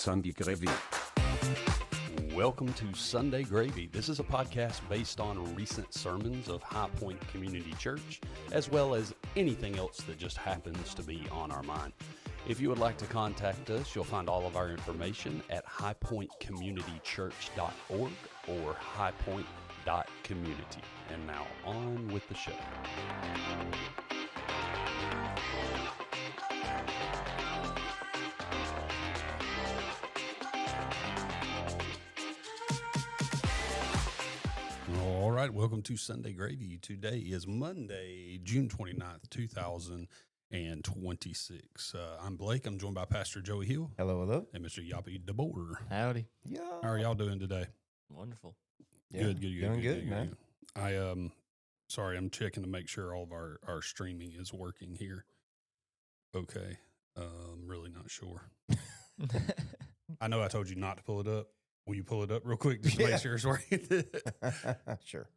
Sunday Gravy. Welcome to Sunday Gravy. This is a podcast based on recent sermons of High Point Community Church, as well as anything else that just happens to be on our mind. If you would like to contact us, you'll find all of our information at highpointcommunitychurch.org or highpoint.community. And now on with the show. All right, welcome to Sunday Gravy. Today is Monday, June 29th, 2026. I'm Blake. I'm joined by Pastor Joey Hill. Hello, hello. And Mr. Yappy DeBoer. Howdy. Yeah. How are y'all doing today? Wonderful. Good. Doing good, man. Sorry, I'm checking to make sure all of our streaming is working here. Okay. I'm really not sure. I know I told you not to pull it up. Will you pull it up real quick just to make sure it's working? Sure.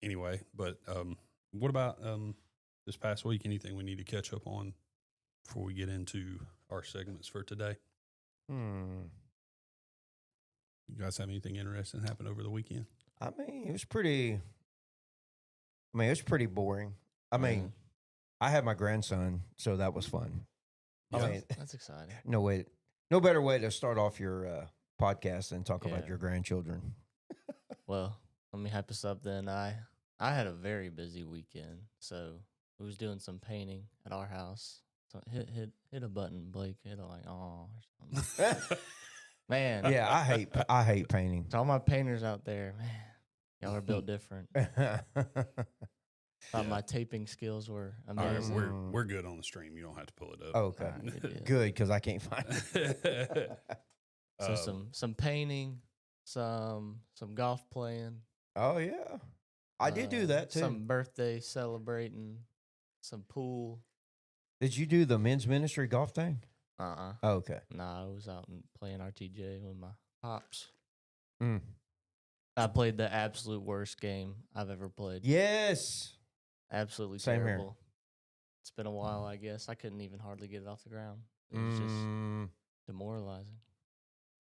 Anyway, but what about this past week? Anything we need to catch up on before we get into our segments for today? You guys have anything interesting happen over the weekend? It was pretty boring. I had my grandson, so that was fun. Yeah. That's exciting. No better way to start off your podcast than talk about your grandchildren. Well, let me hype us up then. I had a very busy weekend, so we was doing some painting at our house. So hit a button, Blake. Hit it like or something. Man. Yeah, I hate painting. To all my painters out there, man, y'all are built different. Thought my taping skills were amazing. All right, we're good on the stream. You don't have to pull it up. Okay, good, because I can't find it. So some painting, some golf playing. Oh yeah, I did do that too. Some birthday celebrating, some pool. Did you do the men's ministry golf thing? Oh, okay. Nah, I was out and playing RTJ with my pops. Mm. I played the absolute worst game I've ever played. Yes. Absolutely Same here. terrible. It's been a while, I guess. I couldn't even hardly get it off the ground. It was just demoralizing.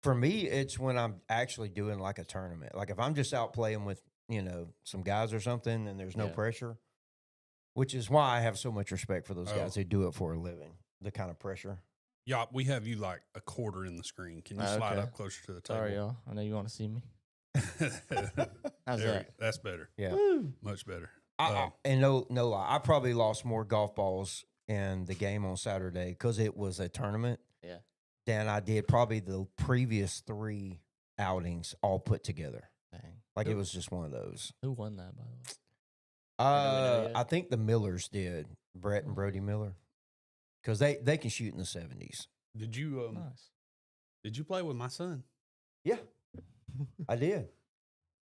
For me, it's when I'm actually doing like a tournament. Like if I'm just out playing with, some guys or something and there's no pressure, which is why I have so much respect for those guys who do it for a living, the kind of pressure. Yeah, we have you like a quarter in the screen. Can you slide up closer to the table? Sorry, y'all. I know you want to see me. How's There, that? that's better. Yeah. Much better. And no lie, I probably lost more golf balls in the game on Saturday because it was a tournament. Yeah. Than I did probably the previous 3 outings all put together. Dang. Like it was just one of those. Who won that, by the way? I think the Millers did, Brett and Brody Miller, because they can shoot in the 70s. Did you Nice. Did you play with my son? Yeah, I did.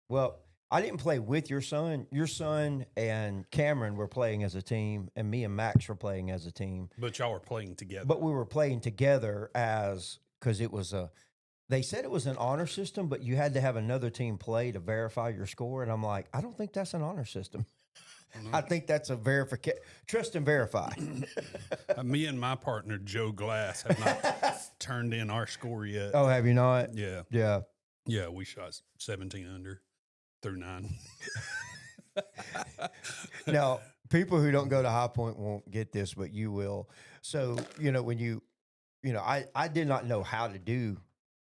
Well, I didn't play with your son. Your son and Cameron were playing as a team, and me and Max were playing as a team. But y'all were playing together. But we were playing together because it was they said it was an honor system, but you had to have another team play to verify your score. And I'm like, I don't think that's an honor system. I think that's a verification. Trust and verify. Me and my partner, Joe Glass, have not turned in our score yet. Oh, have you not? Yeah. Yeah. Yeah, we shot 17 under through 9. Now, people who don't go to High Point won't get this, but you will. So, when I did not know how to do,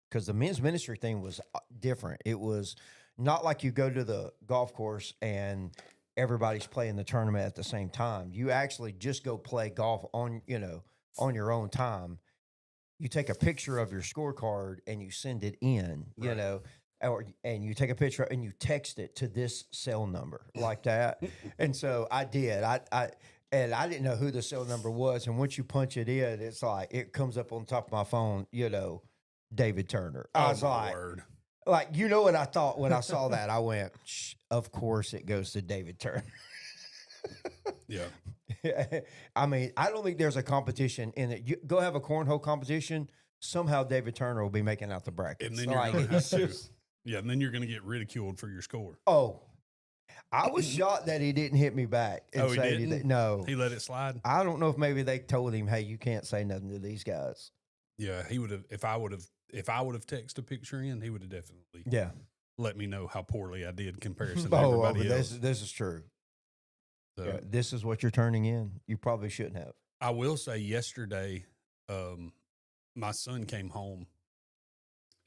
because the men's ministry thing was different. It was not like you go to the golf course and everybody's playing the tournament at the same time. You actually just go play golf on your own time. You take a picture of your scorecard and you send it in, and you take a picture and you text it to this cell number like that. And so I did. I didn't know who the cell number was. And once you punch it in, it's like it comes up on top of my phone, David Turner. I was like, what I thought when I saw that? I went, of course it goes to David Turner. Yeah. I don't think there's a competition in it. You go have a cornhole competition. Somehow David Turner will be making out the brackets. And then and then you're going to get ridiculed for your score. Oh, I was shocked that he didn't hit me back and he say didn't? anything. No. He let it slide? I don't know if maybe they told him, hey, you can't say nothing to these guys. Yeah, he would have. If I would have texted a picture in, he would have definitely Yeah. let me know how poorly I did in comparison to Oh, everybody but else. this is true. So, Yeah, this is what you're turning in. You probably shouldn't have. I will say, yesterday, my son came home,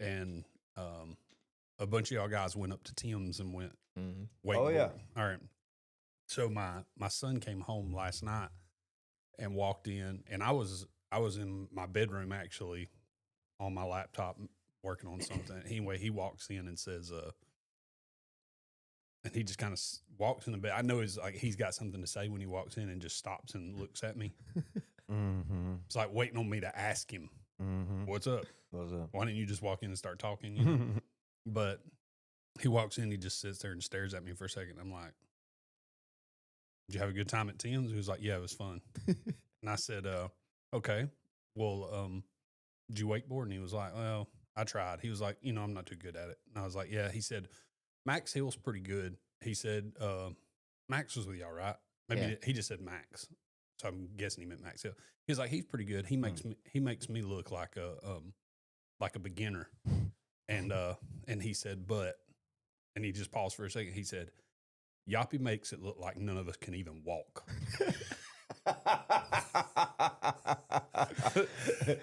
and a bunch of y'all guys went up to Tim's and went wakeboarding. Oh, yeah. All right. So my son came home last night and walked in, and I was in my bedroom actually on my laptop working on something. Anyway, he walks in and says, and he just kind of walks in the bed. I know he's got something to say when he walks in and just stops and looks at me. It's like waiting on me to ask him, what's up? What's up? Why didn't you just walk in and start talking? You know? But he walks in, he just sits there and stares at me for a second. I'm like, did you have a good time at Tim's? He was like, yeah, it was fun. And I said, okay, well, did you wakeboard? And he was like, well, I tried. He was like, I'm not too good at it. And I was like, yeah. He said, Max Hill's pretty good. He said, Max was with y'all, right? Maybe he just said Max. So I'm guessing he meant Max Hill. He was like, he's pretty good. He makes me look like a beginner. And he said, and he just paused for a second. He said, Yoppie makes it look like none of us can even walk.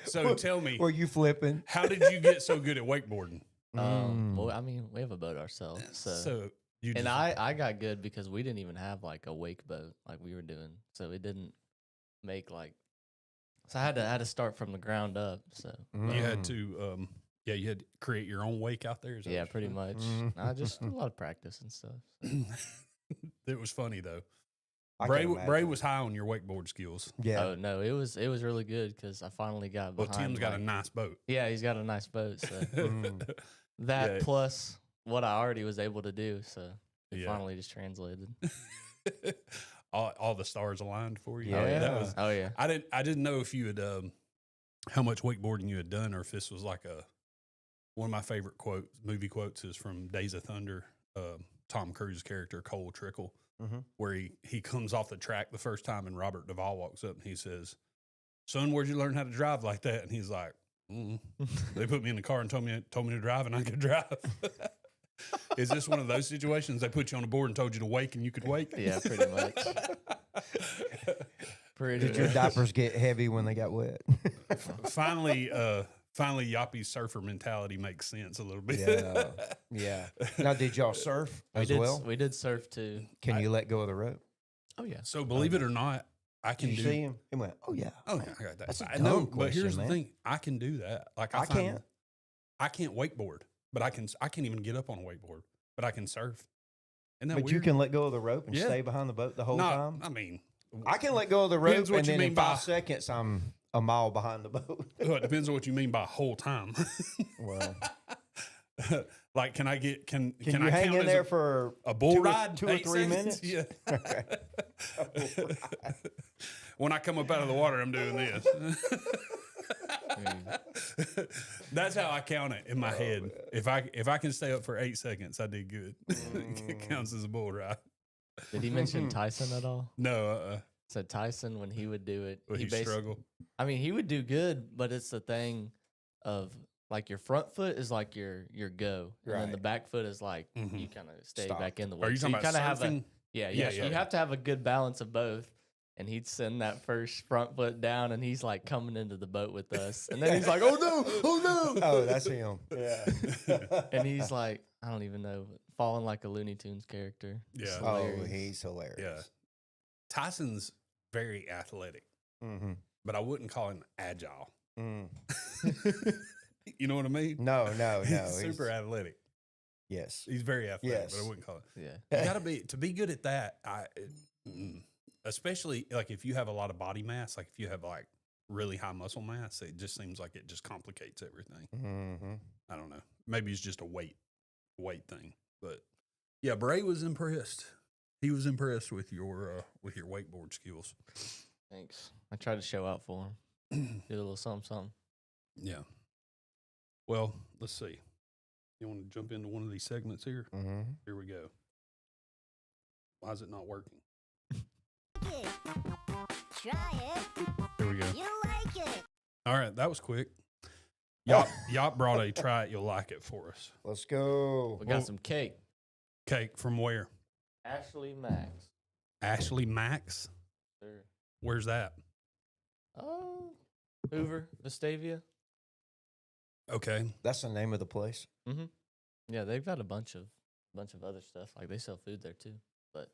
So tell me, were you flipping? how did you get so good at wakeboarding? Well, I mean, we have a boat ourselves, so you and I got good because we didn't even have like a wake boat like we were doing, so it didn't make like. So I had to start from the ground up. So you had to you had to create your own wake out there. Is that yeah, what pretty you're much. I just a lot of practice and stuff. saying? It was funny though. I Bray can Bray imagine. was high on your wakeboard skills. Yeah. Oh no, it was really good because I finally got Well, behind. Tim's got a like- nice boat. Yeah, he's got a nice boat. So that Yeah. plus what I already was able to do, so it Yeah. finally just translated. all the stars aligned for you. Yeah. That was. Oh yeah. I didn't know if you had how much wakeboarding you had done, or if this was like one of my favorite movie quotes is from Days of Thunder. Tom Cruise's character Cole Trickle, where he comes off the track the first time, and Robert Duvall walks up and he says, "Son, where'd you learn how to drive like that?" And he's like, "They put me in the car and told me to drive, and I could drive." Is this one of those situations? They put you on a board and told you to wake, and you could wake? Yeah, pretty much. Pretty Did your much. diapers get heavy when they got wet? Finally, Yoppie's surfer mentality makes sense a little bit. Yeah. Yeah. Now, did y'all surf as well? We did surf too. Can you let go of the rope? Oh yeah. So believe it or not, I can Did you do. see him? He went, "Oh yeah." Oh yeah, I got that. That's a I know, dumb but here's question, the man. thing: I can do that. Like I can't. I can't wakeboard, but I can't even get up on a wakeboard, but I can surf. Isn't that But weird? you can let go of the rope and Yeah. stay behind the boat the whole No, time. I mean, I can let go of the rope, Depends what and you then in mean by- 5 seconds, I'm a mile behind the boat. well, it depends on what you mean by whole time. Well, Like, can I get can can I you hang count in as there for a bull 2 or- ride? 2 or 8 3 seconds? minutes? Yeah. Okay. When I come up out of the water, I'm doing this. That's how I count it in my head. If I can stay up for 8 seconds, I did good. It counts as a bull ride. Did he mention Tyson at all? No, So Tyson, when he would do it, would he basically, struggle? I mean, he would do good, but it's the thing of like your front foot is like your go, and then the Right. back foot is like Mhm. you kind of stay Stop. back in the Are way. you So talking about kinda have a surfing? yeah. Yeah, So yeah. you have to have a good balance of both. And he'd send that first front foot down, and he's like coming into the boat with us, and then he's like, "Oh no, oh no!" Oh, that's him. Yeah. And he's like, I don't even know, falling like a Looney Tunes character. It's Yeah. Oh, hilarious. he's hilarious. Yeah. Tyson's very athletic, Mm-hmm. but I wouldn't call him agile. Mm. You know what I mean? No, no, He's no. super athletic. Yes. He's very athletic, but Yes. I wouldn't call it. Yeah. You gotta to be good at that. Especially like if you have a lot of body mass, like if you have like really high muscle mass, it just seems like it just complicates everything. Mm-hmm. I don't know. Maybe it's just a weight thing, but yeah, Bray was impressed. He was impressed with your wakeboard skills. Thanks. I tried to show out for him. Did a little something. Yeah. Well, let's see. You want to jump into one of these segments here? Mm-hmm. Here we go. Why is it not working? Try it. Here we go. You like it. All right, that was quick. Y'all brought a try it, you'll like it for us. Let's go. We got some cake. Cake from where? Ashley Max. Ashley Max? Sure. Where's that? Oh, Hoover, Vestavia. Okay. That's the name of the place. Mm-hmm. Yeah, they've got a bunch of other stuff. Like they sell food there too. But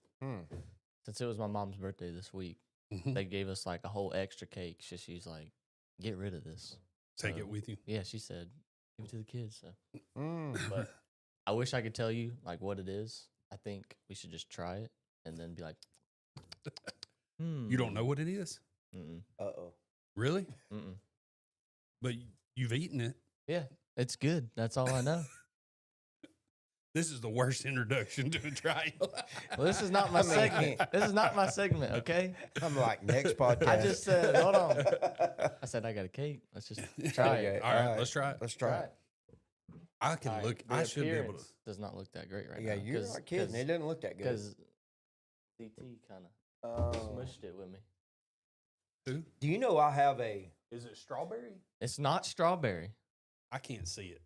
since it was my mom's birthday this week, Mhm. they gave us like a whole extra cake. She's like, "Get rid of this. Take So, it with you. Yeah, she said, "Give it to the kids." So, Mm. but I wish I could tell you like what it is. I think we should just try it and then be like, You don't know what it is? Mm-mm. Uh-oh. Really? Mm-mm. But you've eaten it. Yeah, it's good. That's all I know. This is the worst introduction to a trial. Well, this is not my I mean- segment. This is not my segment, okay? I'm like, next podcast. I just said, hold on. I said I got a cake. Let's just try Okay. it. All right, All right. let's try it. Let's try it. I can All right, look. the I should be able to. appearance does not look that great right Yeah, now. you're not kidding. It doesn't look that good. Because DT kind of Oh. smushed it with me. Who? Do you know I have a... Is it strawberry? It's not strawberry. I can't see it.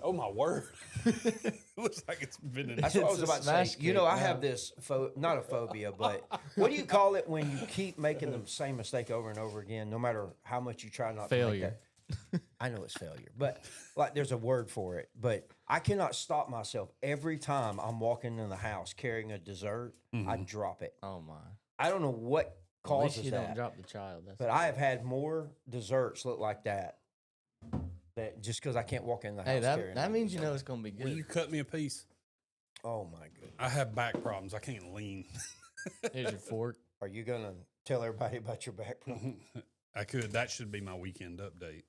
Oh my word! It looks like it's been in. That's what I was It's a about to smash say. You know, cake, I have yeah. this, not a phobia, but what do you call it when you keep making the same mistake over and over again, no matter how much you try not Failure. to make that? I know it's failure, but like there's a word for it. But I cannot stop myself. Every time I'm walking in the house carrying a dessert, I drop it. Oh my. I don't know what At least causes you that. don't drop the child. That's But I have had more desserts look like that just because I can't walk in the house hey, carrying that a means you know dessert. it's gonna be Will you good. cut me a piece? Oh my goodness. I have back problems. I can't lean. Here's your fork. Are you going to tell everybody about your back problem? I could. That should be my weekend update.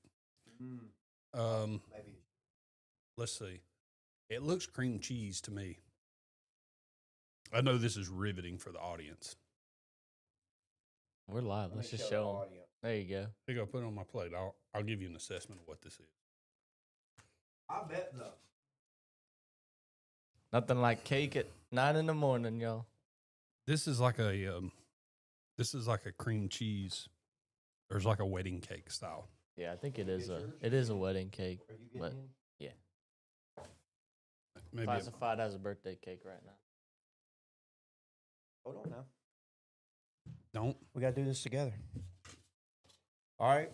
Maybe. Let's see. It looks cream cheese to me. I know this is riveting for the audience. We're live. Let's just show them. There you go. Here you go. Put it on my plate. I'll give you an assessment of what this is. I bet the Nothing like cake at 9 in the morning, y'all. This is like a cream cheese. There's like a wedding cake style. Yeah, I think it Get is yours? a wedding cake. Are you getting But in? Maybe Classified as a birthday cake right now. Hold on now. don't. We got to do this together. All right.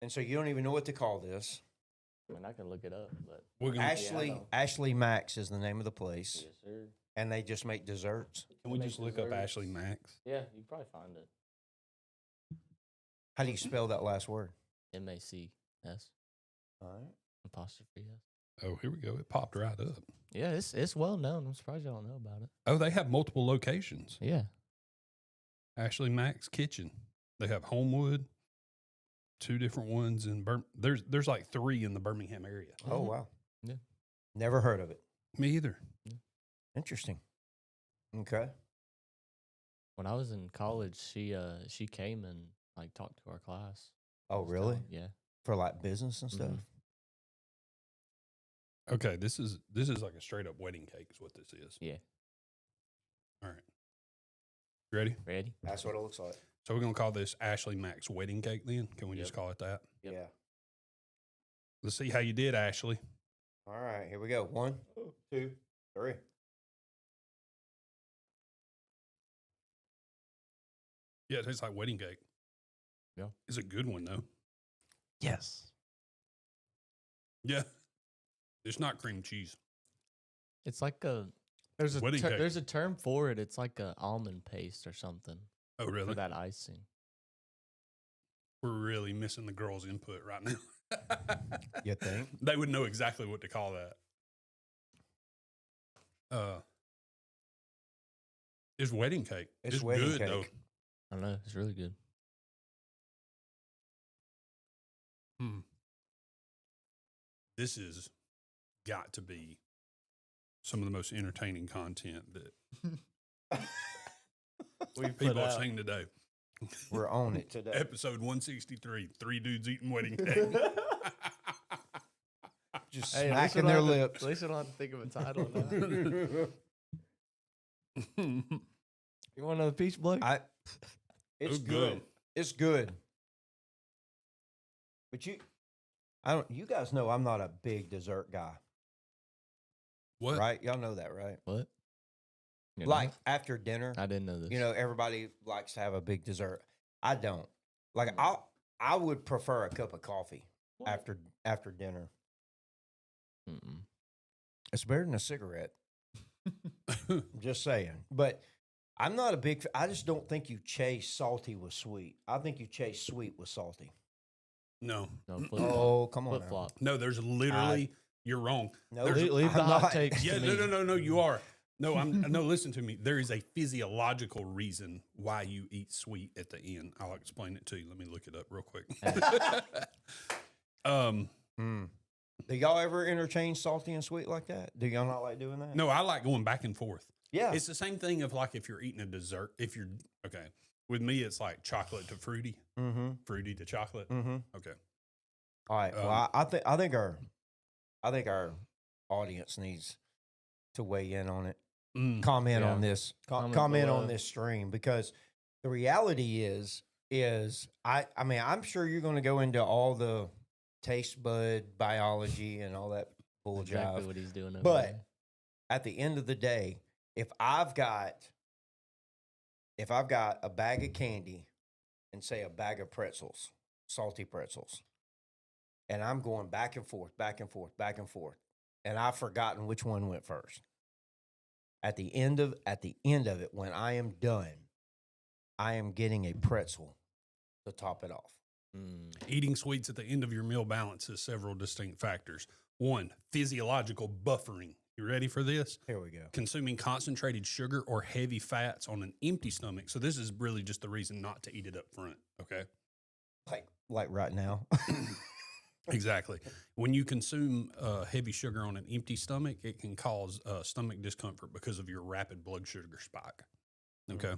And so you don't even know what to call this. I mean, I can look it up, but We're gonna, know. Ashley Max is the name of the place, yes, sir. and they just make desserts. can we Make just look up desserts. Ashley Max? Yeah, you can probably find it. How do you spell that last word? MACS All right. apostrophe S. Oh, here we go. It popped right up. Yeah, it's well known. I'm surprised y'all don't know about it. Oh, they have multiple locations. Yeah. Ashley Max Kitchen. They have Homewood, 2 different ones in there's like 3 in the Birmingham area. Oh Mhm. wow. Yeah. Never heard of it. Me either. Interesting. Okay. When I was in college, she came and like talked to our class. Oh Was really? telling- Yeah. For like business and stuff. Mhm. Okay, this is like a straight up wedding cake is what this is. Yeah. All right. You ready? Ready? That's what it looks like. So we're gonna call this Ashley Max wedding cake then? Can we just Yep. call it that? Yep. Yeah. Let's see how you did, Ashley. All right. Here we go. 1, 2, 3. Yeah, it tastes like wedding cake. Yeah. It's a good one though. Yes. Yeah. It's not cream cheese. It's like there's Wedding cake. there's a term for it. It's like a almond paste or something Oh, for really? that icing. We're really missing the girls' input right now. You think? They would know exactly what to call that. It's wedding cake. It's wedding good though. cake. I don't know. It's really good. This has got to be some of the most entertaining content that We people are seeing today. We're on it today. Episode 163, 3 dudes eating wedding cake. Just Hey, at least we smacking don't their have to- lips. At least we don't have to think of a title now. You want another piece, Blake? It's Oh, good. good. It's good. But you guys know I'm not a big dessert guy, What? right? Y'all know that, right? What? You're Like not? after dinner, I didn't know this. you know, everybody likes to have a big dessert. I don't. Like Mm. I would prefer a cup of coffee What? after dinner. Mm-mm. It's better than a cigarette. I'm just saying. But I'm not a big. I just don't think you chase salty with sweet. I think you chase sweet with salty. No. No, flip Oh, come on, Flip now. flop. No, there's literally, you're wrong. No, There's- Leave the I'm hot not. takes Yeah, to me. no, you are. No, no, listen to me. There is a physiological reason why you eat sweet at the end. I'll explain it to you. Let me look it up real quick. Mm. Do y'all ever interchange salty and sweet like that? Do y'all not like doing that? No, I like going back and forth. Yeah. It's the same thing of like if you're eating a dessert, okay. With me, it's like chocolate to fruity, Mm-hmm. fruity to chocolate. Mm-hmm. Okay. All right. Well, I think our audience needs to weigh in on it. Comment Yeah. on this. Comment Comment below. on this stream, because the reality is I mean, I'm sure you're going to go into all the taste bud biology and all that bull Exactly jive. what he's doing over But there. at the end of the day, if I've got a bag of candy and say a bag of pretzels, salty pretzels, and I'm going back and forth, back and forth, back and forth, and I've forgotten which one went first. At the end of it, when I am done, I am getting a pretzel to top it off. Mm. Eating sweets at the end of your meal balances several distinct factors. One, physiological buffering. You ready for this? Here we go. Consuming concentrated sugar or heavy fats on an empty stomach. So this is really just the reason not to eat it up front. Okay. Like right now. Exactly. When you consume heavy sugar on an empty stomach, it can cause stomach discomfort because of your rapid blood sugar spike. Okay.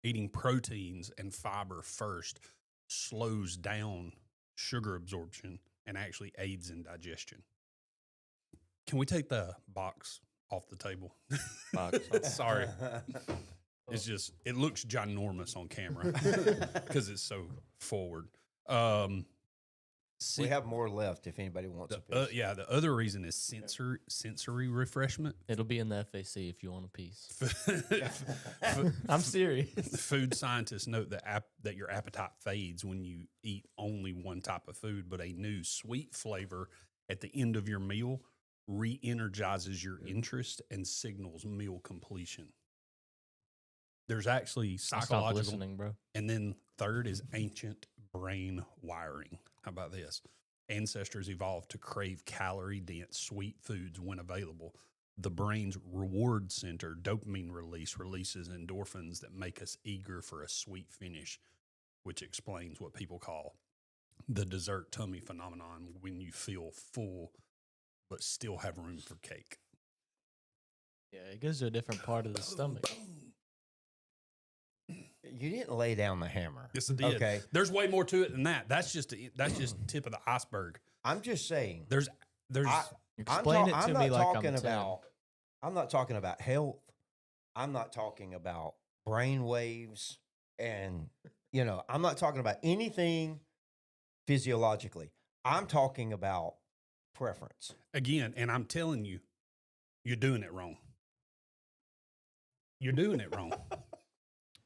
Eating proteins and fiber first slows down sugar absorption and actually aids in digestion. Can we take the box off the table? Box. Sorry. It's just, it looks ginormous on camera because it's so forward. We have more left if anybody wants a piece. Yeah, the other reason is sensory refreshment. It'll be in the FAC if you want a piece. F- I'm serious. Food scientists note that your appetite fades when you eat only one type of food, but a new sweet flavor at the end of your meal re-energizes your interest and signals meal completion. There's actually Stop psychological, listening, bro. and then third is ancient brain wiring. How about this? Ancestors evolved to crave calorie-dense sweet foods when available. The brain's reward center, dopamine releases endorphins that make us eager for a sweet finish, which explains what people call the dessert tummy phenomenon, when you feel full but still have room for cake. Yeah, it goes to a different part of the stomach. You didn't lay down the hammer. Yes, it did. Okay. There's way more to it than that. That's just tip of the iceberg. I'm just saying. There's Explain it to me like I'm 10. I'm not talking about health. I'm not talking about brain waves, and I'm not talking about anything physiologically. I'm talking about preference. again, and I'm telling you, you're doing it wrong. You're doing it wrong.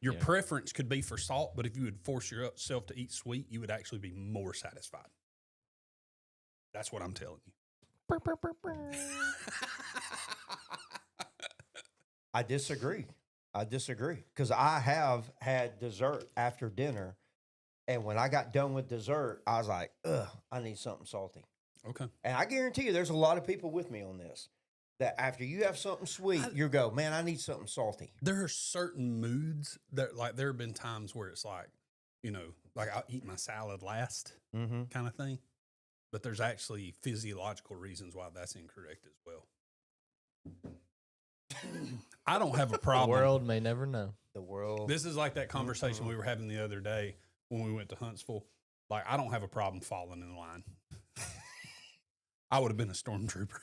Your Yeah. preference could be for salt, but if you would force yourself to eat sweet, you would actually be more satisfied. That's what I'm telling you. I disagree. Because I have had dessert after dinner, and when I got done with dessert, I was like, ugh, I need something salty. Okay. And I guarantee you there's a lot of people with me on this, that after you have something sweet, you go, man, I need something salty. There are certain moods that, like, there have been times where it's like, like I'll eat my salad last Mm-hmm. kind of thing. But there's actually physiological reasons why that's incorrect as well. I don't have a The problem. world may never know. The world. This is like that conversation we were having the other day when we went to Huntsville. Like, I don't have a problem falling in line. I would have been a stormtrooper.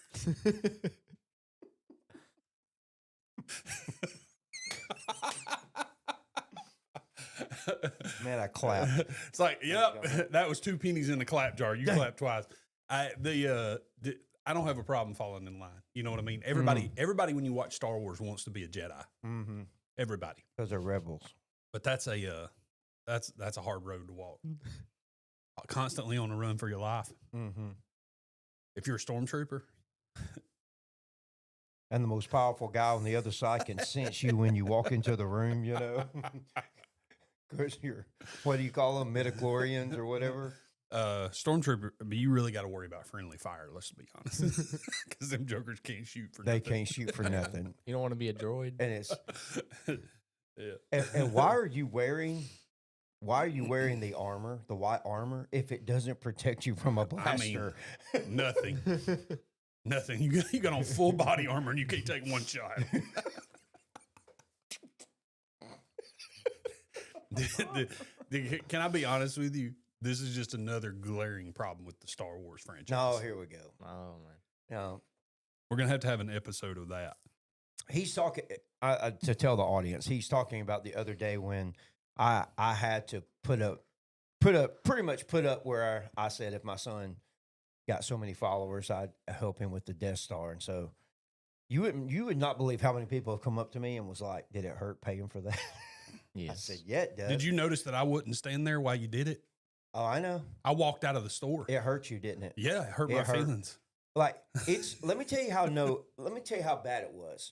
Man, I clapped. It's like, yep, that was 2 pennies in the clap jar. You clapped twice. I don't have a problem falling in line. You know what I mean? Everybody when you watch Star Wars wants to be a Jedi. Mm-hmm. Everybody. Those are rebels. But that's a hard road to walk. Constantly on the run for your life. Mm-hmm. If you're a stormtrooper. And the most powerful guy on the other side can sense you when you walk into the room, you know? Because you're, what do you call them, midichlorians or whatever? Stormtrooper, but you really got to worry about friendly fire, let's be honest. Because them jokers can't shoot for They nothing. can't shoot for nothing. You don't want to be a droid. And it's, Yeah. and why are you wearing the armor, the white armor, if it doesn't protect you from a blaster? Nothing. Nothing. You got on full body armor and you can't take one shot. Can I be honest with you? This is just another glaring problem with the Star Wars franchise. No, here we go. Oh man. No, We're going to have an episode of that. he's talking to tell the audience. He's talking about the other day when I had to pretty much put up where I said if my son got so many followers, I'd help him with the Death Star. And so you would not believe how many people have come up to me and was like, "Did it hurt paying for that?" Yes. I said, "Yeah, it does." Did you notice that I wouldn't stand there while you did it? Oh, I know. I walked out of the store. It hurt you, didn't it? Yeah, it hurt It my hurt. feelings. Like let me tell you how bad it was.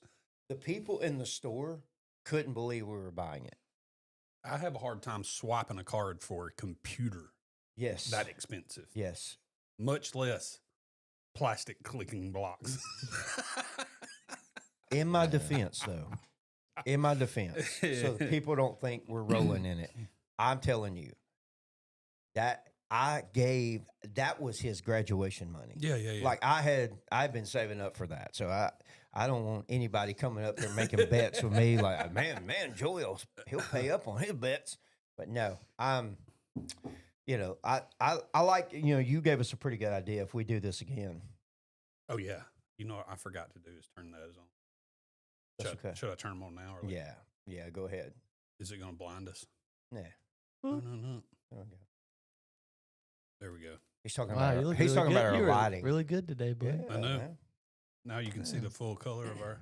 The people in the store couldn't believe we were buying it. I have a hard time swiping a card for a computer Yes. that expensive, Yes. much less plastic clicking blocks. In my defense, though, so people don't think we're rolling in it. I'm telling you that that was his graduation money. Yeah. Like I've been saving up for that. So I don't want anybody coming up there making bets with me like, man, Joel, he'll pay up on his bets. But no, I like, you gave us a pretty good idea if we do this again. Oh yeah. You know what I forgot to do is turn those on. That's okay. Should I turn them on now? Or later? Yeah, go ahead. Is it going to blind us? Nah. No. Okay. There we go. He's talking Wow, about you look he's really talking good. about You our were lighting. really good today, bud. I know. man. Now you can see the full color of our.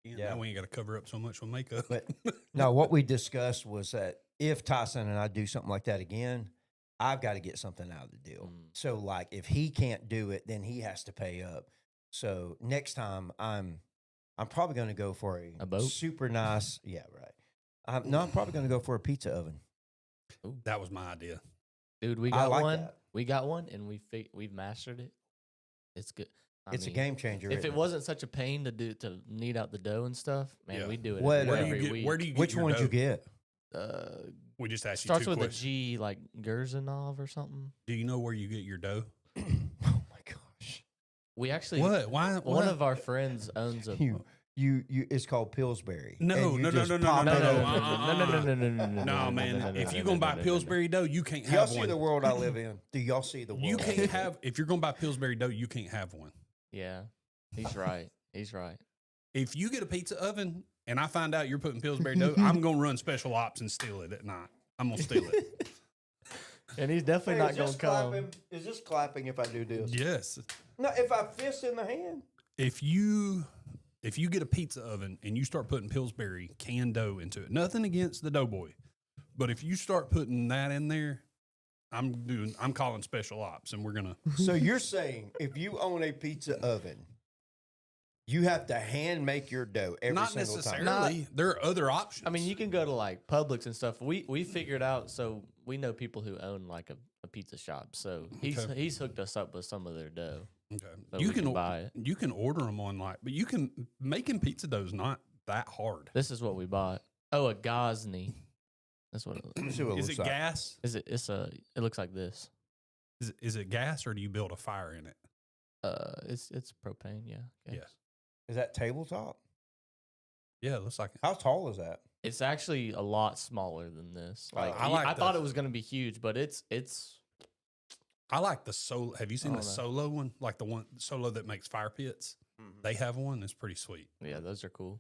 Yeah. Now we ain't got to cover up so much with makeup. But no, what we discussed was that if Tyson and I do something like that again, I've got to get something out of the deal. So like if he can't do it, then he has to pay up. So next time I'm probably going to go for A boat? super nice. Yeah, right. I'm probably going to go for a pizza oven. That was my idea. Dude, we I got like one. that. We got one, and we've mastered it. It's good. It's a game changer. If isn't it wasn't such a pain to knead out the dough and stuff, man, Yeah. we do it What, every week. Where do you get Which your one did you dough? get? We just asked you Starts two with questions. a G, like Gerzanov or something. Do you know where you get your dough? Oh my gosh. We actually What? Why? one of our friends owns a You it's called Pillsbury. No, And you no, just no, no, pop no, it no, open. No, man. If you're gonna buy Pillsbury dough, you can't Do y'all have see one. the world I live in? Do y'all see the world? You I can't live in? have. If you're gonna buy Pillsbury dough, you can't have one. Yeah, he's right. He's right. If you get a pizza oven and I find out you're putting Pillsbury dough, I'm gonna run special ops and steal it at night. I'm gonna steal it. And he's definitely Hey, not is going this to come. clapping? Is this clapping if I do this? Yes. No, if I fist in the hand. If you get a pizza oven and you start putting Pillsbury canned dough into it, nothing against the Doughboy, but if you start putting that in there, I'm calling special ops and we're gonna. So you're saying if you own a pizza oven, you have to hand make your dough every Not single necessarily. time. There are other options. I mean, you can go to like Publix and stuff. We figured out, so we know people who own like a pizza shop. So he's hooked us up with some of their dough. Okay. So You we can buy it. You can order them online, but making pizza dough is not that hard. This is what we bought. Oh, a Gosney. That's what it Let me looks. see what it Is looks it like. gas? It looks like this. Is it gas or do you build a fire in it? It's propane. Yeah. gas. Yes. Is that tabletop? Yeah, it looks like it. How tall is that? It's actually a lot smaller than this. Like I like I thought the- it was gonna be huge, but it's I like the Solo. Have you seen Oh, the no. Solo one? Like the one Solo that makes fire pits? They have one that's pretty sweet. yeah, those are cool.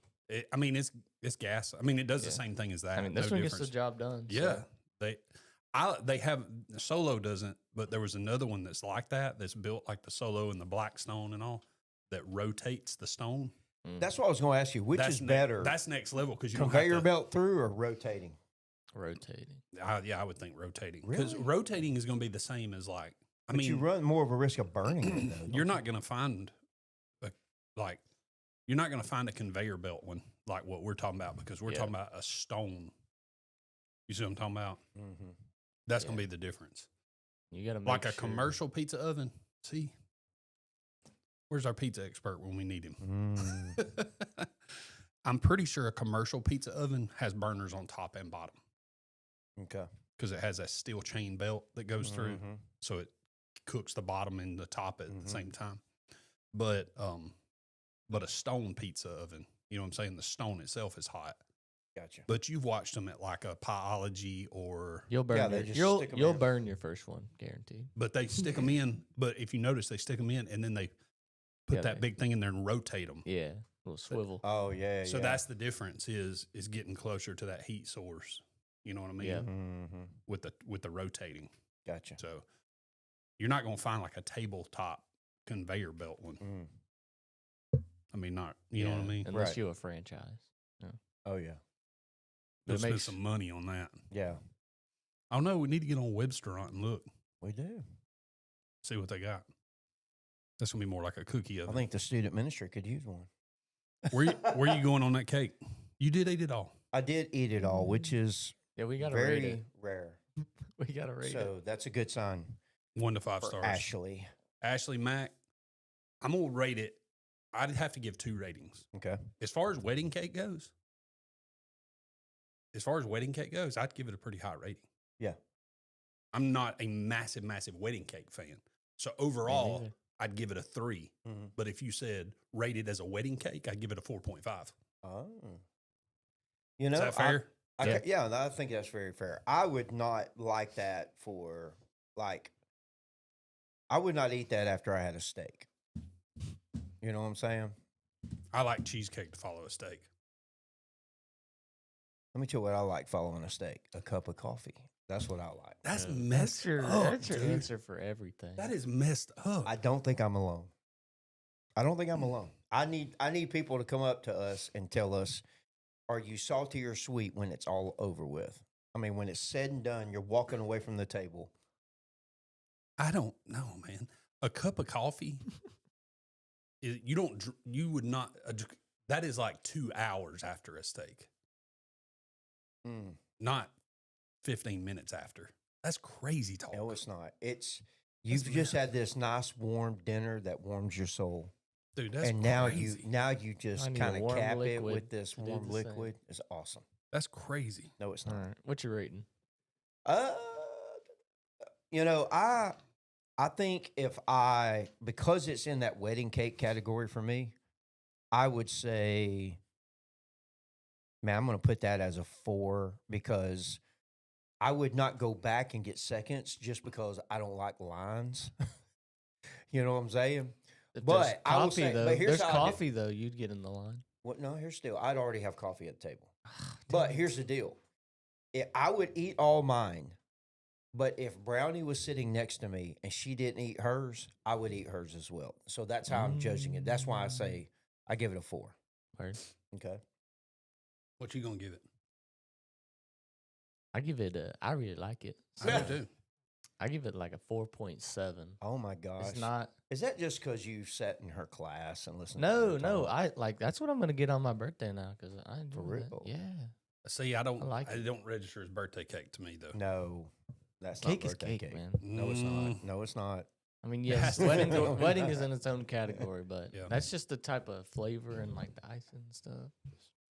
I mean, it's gas. I mean, it does the Yeah. same thing as that. I mean, this no one gets the difference. job done. Yeah, So. they have Solo doesn't, but there was another one that's like that, that's built like the Solo and the Blackstone and all, that rotates the stone. That's what I was going to ask you. Which That's is better, That's next level because you conveyor don't have to, belt through or rotating? Rotating. Yeah, I would think rotating because Really? rotating is going to be the same as like. I But mean, you run more of a risk of burning it, though. you're not going to find you're not going to find a conveyor belt one like what we're talking about because we're Yeah. talking about a stone. You see what I'm talking about? Mm-hmm. That's going Yeah. to be the difference. You got to make Like a sure. commercial pizza oven. See, where's our pizza expert when we need him? Mm. I'm pretty sure a commercial pizza oven has burners on top and bottom Okay. because it has that steel chain belt that goes through, Mhm. so it cooks the bottom and the top at Mhm. the same time. But a stone pizza oven, you know what I'm saying? The stone itself is hot. Gotcha. But you've watched them at like a Pieology or, You'll burn. Yeah, they your, just you'll stick 'em you'll in. burn your first one, guaranteed. but they stick them in. But if you notice, they stick them in and then they put Yeah, that they- big thing in there and rotate them. Yeah, little swivel. Oh yeah. So yeah. that's the difference is getting closer to that heat source. You know what I mean? Yeah. Mm-hmm. With the rotating. Gotcha. So you're not going to find like a tabletop conveyor belt one. Mm. I mean, not you know what I Yeah, mean. Unless Right. you a franchise. Oh yeah. They'll it spend makes- some money on that. Yeah. I don't know. We need to get on Websterant and look, We do. see what they got. That's gonna be more like a cookie I oven. think the student ministry could use one. Where you going on that cake? You did eat it all. I did eat it all, which is Yeah, we gotta rate very it. rare. We gotta rate it. So that's a good sign 1 to 5 for stars. Ashley. Ashley Mack. I'm gonna rate it. I'd have to give 2 ratings. Okay. As far as wedding cake goes, I'd give it a pretty high rating. Yeah. I'm not a massive, massive wedding cake fan. So overall, neither. I'd give it a 3. Mm-hmm. But if you said rated as a wedding cake, I'd give it a 4.5. Oh. You know, Is that fair? Yeah, I think that's very fair. I would not like that for like. I would not eat that after I had a steak. You know what I'm saying? I like cheesecake to follow a steak. Let me tell you what I like following a steak: a cup of coffee. That's what I like. That's Yeah, messed your, up, That's your dude. answer for everything. That is messed up. I don't think I'm alone. I don't think I'm alone. I need people to come up to us and tell us, are you salty or sweet when it's all over with? I mean, when it's said and done, you're walking away from the table. I don't know, man. A cup of coffee, you would not, that is like 2 hours after a steak, Mm. not 15 minutes after. That's crazy talk. No, it's not. You've just had this nice warm dinner that warms your soul. Dude, that's And crazy. now you just I need kind a of warm cap it liquid with this to do warm the same. liquid. It's awesome. That's crazy. No, it's All not. right. What's your rating? You know, I think because it's in that wedding cake category for me, I would say, man, I'm going to put that as a 4 because I would not go back and get seconds just because I don't like lines. You know what I'm saying? If But there's I will coffee, say- though, but here's there's how I do- coffee though. You'd get in the line. What? No, here's still. I'd already have coffee at the table. Damn But it. here's the deal. I would eat all mine, but if Brownie was sitting next to me and she didn't eat hers, I would eat hers as well. So that's how I'm judging it. That's why I say I give it a 4. Word. Okay. What you going to give it? I give it I really like it. So I do too. I give it like a 4.7. Oh my gosh. It's not. Is that just because you sat in her class and listened? No, to her no. talk? I like that's what I'm gonna get on my birthday now because I enjoy that. real? Yeah, See, I don't like it. don't register as birthday cake to me though. No, that's cake not is birthday cake, man. No, it's not. No, it's not. I mean, It has yes, to be. wedding No, wedding no. is in its own category, but Yeah. that's just the type of flavor and like the icing and stuff.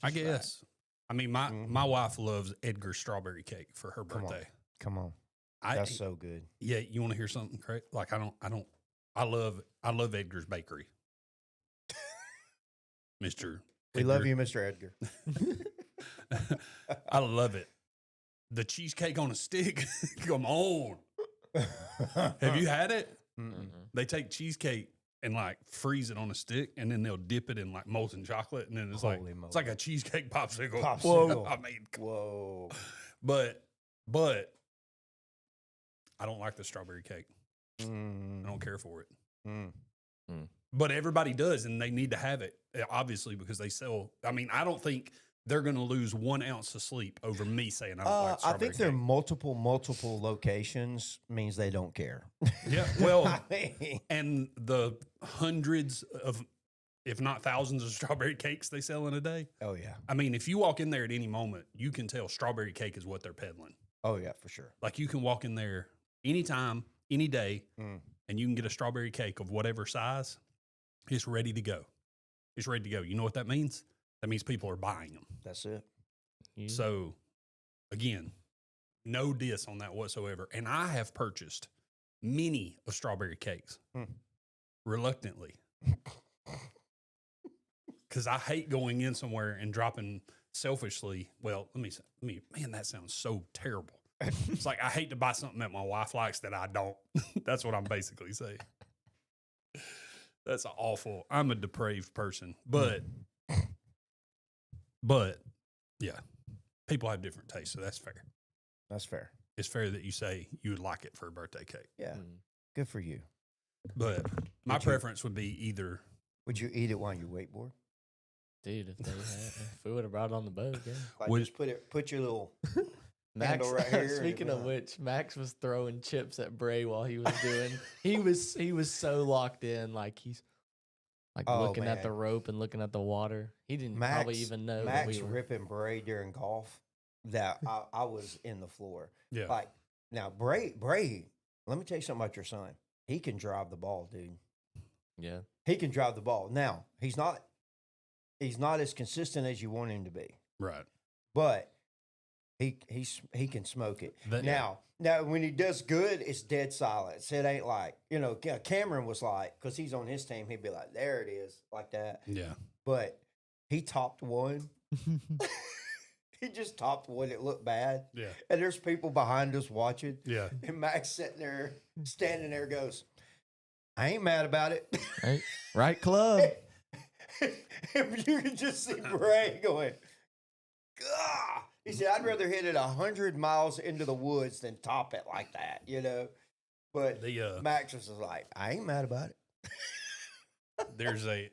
I Just right. guess. I mean, my Mhm. wife loves Edgar's strawberry cake for her Come on. birthday. Come on. I That's so good. yeah. You want to hear something crazy? Like I love Edgar's Bakery. Mr. We love you, Mr. Edgar. I love it. The cheesecake on a stick. Come on. Have you had it? Mm-mm. Mm-mm. They take cheesecake and like freeze it on a stick, and then they'll dip it in like molten chocolate, and then it's Holy like moly. it's like a cheesecake popsicle. Popsicle. I mean, Whoa. but I don't like the strawberry cake. I don't care for it. But everybody does, and they need to have it, obviously, because they sell. I mean, I don't think they're going to lose 1 ounce of sleep over me saying I don't like I strawberry think there are cake. multiple locations means they don't care. Yeah, well, I mean, and the hundreds of, if not thousands of strawberry cakes they sell in a day. oh yeah. I mean, if you walk in there at any moment, you can tell strawberry cake is what they're peddling. Oh yeah, for sure. Like you can walk in there anytime, any day, Mm. and you can get a strawberry cake of whatever size. It's ready to go. It's ready to go. You know what that means? That means people are buying them. That's it. So, again, no diss on that whatsoever. And I have purchased many of strawberry cakes reluctantly because I hate going in somewhere and dropping selfishly. Well, let me, man, that sounds so terrible. It's like I hate to buy something that my wife likes that I don't. That's what I'm basically saying. That's awful. I'm a depraved person, but yeah, people have different tastes, so that's fair. That's fair. It's fair that you say you would like it for a birthday cake. Yeah. Good for you. But my Would you- preference would be either. Would you eat it while you wakeboard? Dude, if we would have brought it on the boat, yeah. Like Would- just put your little Max, handle right here. and speaking you'll of be like, which, Max was throwing chips at Bray while he was doing. he was so locked in, like he's like Oh, looking at the man. rope and looking at the water. He didn't probably even know that Max we were. ripping Bray during golf that I was in the floor. Yeah. Like now, Bray, let me tell you something about your son. He can drive the ball, dude. Yeah, He can drive the ball. Now, he's not as consistent as you want him to be, Right. but he can smoke it. That- Now when he does good, it's dead silence. It ain't like, Cameron was like, because he's on his team, he'd be like, there it is, like that. Yeah. But he topped one. He just topped one. It looked bad. Yeah. And there's people behind us watching. Yeah. And Max standing there goes, I ain't mad about it. right club. And you can just see Bray going, Gah! He said, I'd rather hit it 100 miles into the woods than top it like that, But The Max was just like, I ain't mad about it. there's a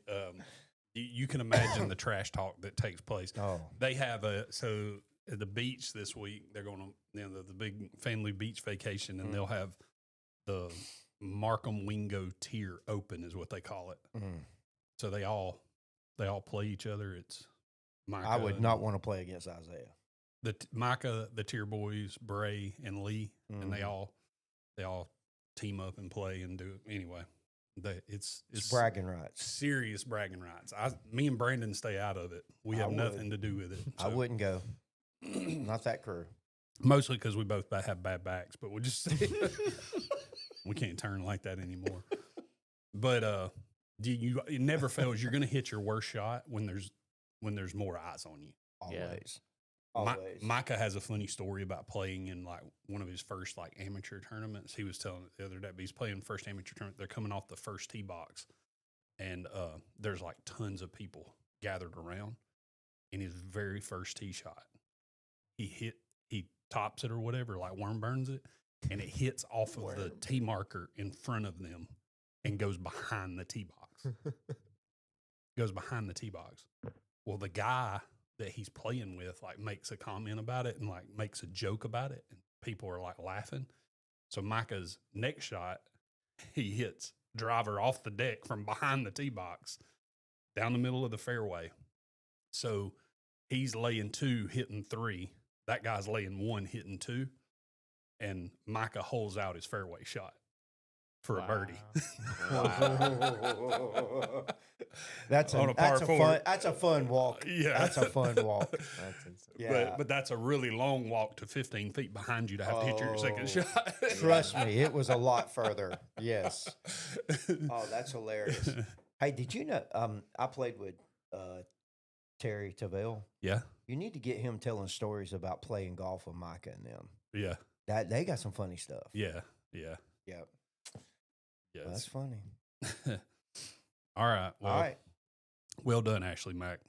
you can imagine the trash talk that takes place. Oh, They have so at the beach this week, they're going on the big family beach vacation, and they'll have the Markham Wingo tier open is what they call it. So they all play each other. It's Micah, I would not want to play against Isaiah. Micah, the tier boys, Bray and Lee, and they Mhm. all team up and play and do it anyway. It's bragging rights. serious bragging rights. Me and Brandon stay out of it. We I have would. nothing to do with it. I So, wouldn't go. Not that crew. mostly because we both have bad backs, but we'll just we can't turn like that anymore. But it never fails. You're going to hit your worst shot when there's more eyes on you. Always. Mi- Always. Micah has a funny story about playing in like one of his first like amateur tournaments. He was telling it the other day, but he's playing first amateur tournament. They're coming off the first tee box, and there's like tons of people gathered around. In his very first tee shot, he tops it or whatever, like worm burns it, and it hits off of the tee marker in front of them and goes behind the tee box. Goes behind the tee box. Well, the guy that he's playing with like makes a comment about it and like makes a joke about it, and people are like laughing. So Micah's next shot, he hits driver off the deck from behind the tee box down the middle of the fairway. So he's laying 2, hitting 3. That guy's laying 1, hitting 2, and Micah holds out his fairway shot for a birdie. That's On a par a four. fun. That's a fun walk. Yeah. That's a fun walk. That's insane. Yeah. But that's a really long walk to 15 feet behind you to have to hit your second Oh, shot. Trust me, it was a lot further. Yes. Oh, that's hilarious. Hey, did you know? I played with Terry Tavell. Yeah, You need to get him telling stories about playing golf with Micah and them. yeah, That they got some funny stuff. yeah, yeah, Yep. yeah. That's funny. All right. Well, All right. well done, Ashley Mack.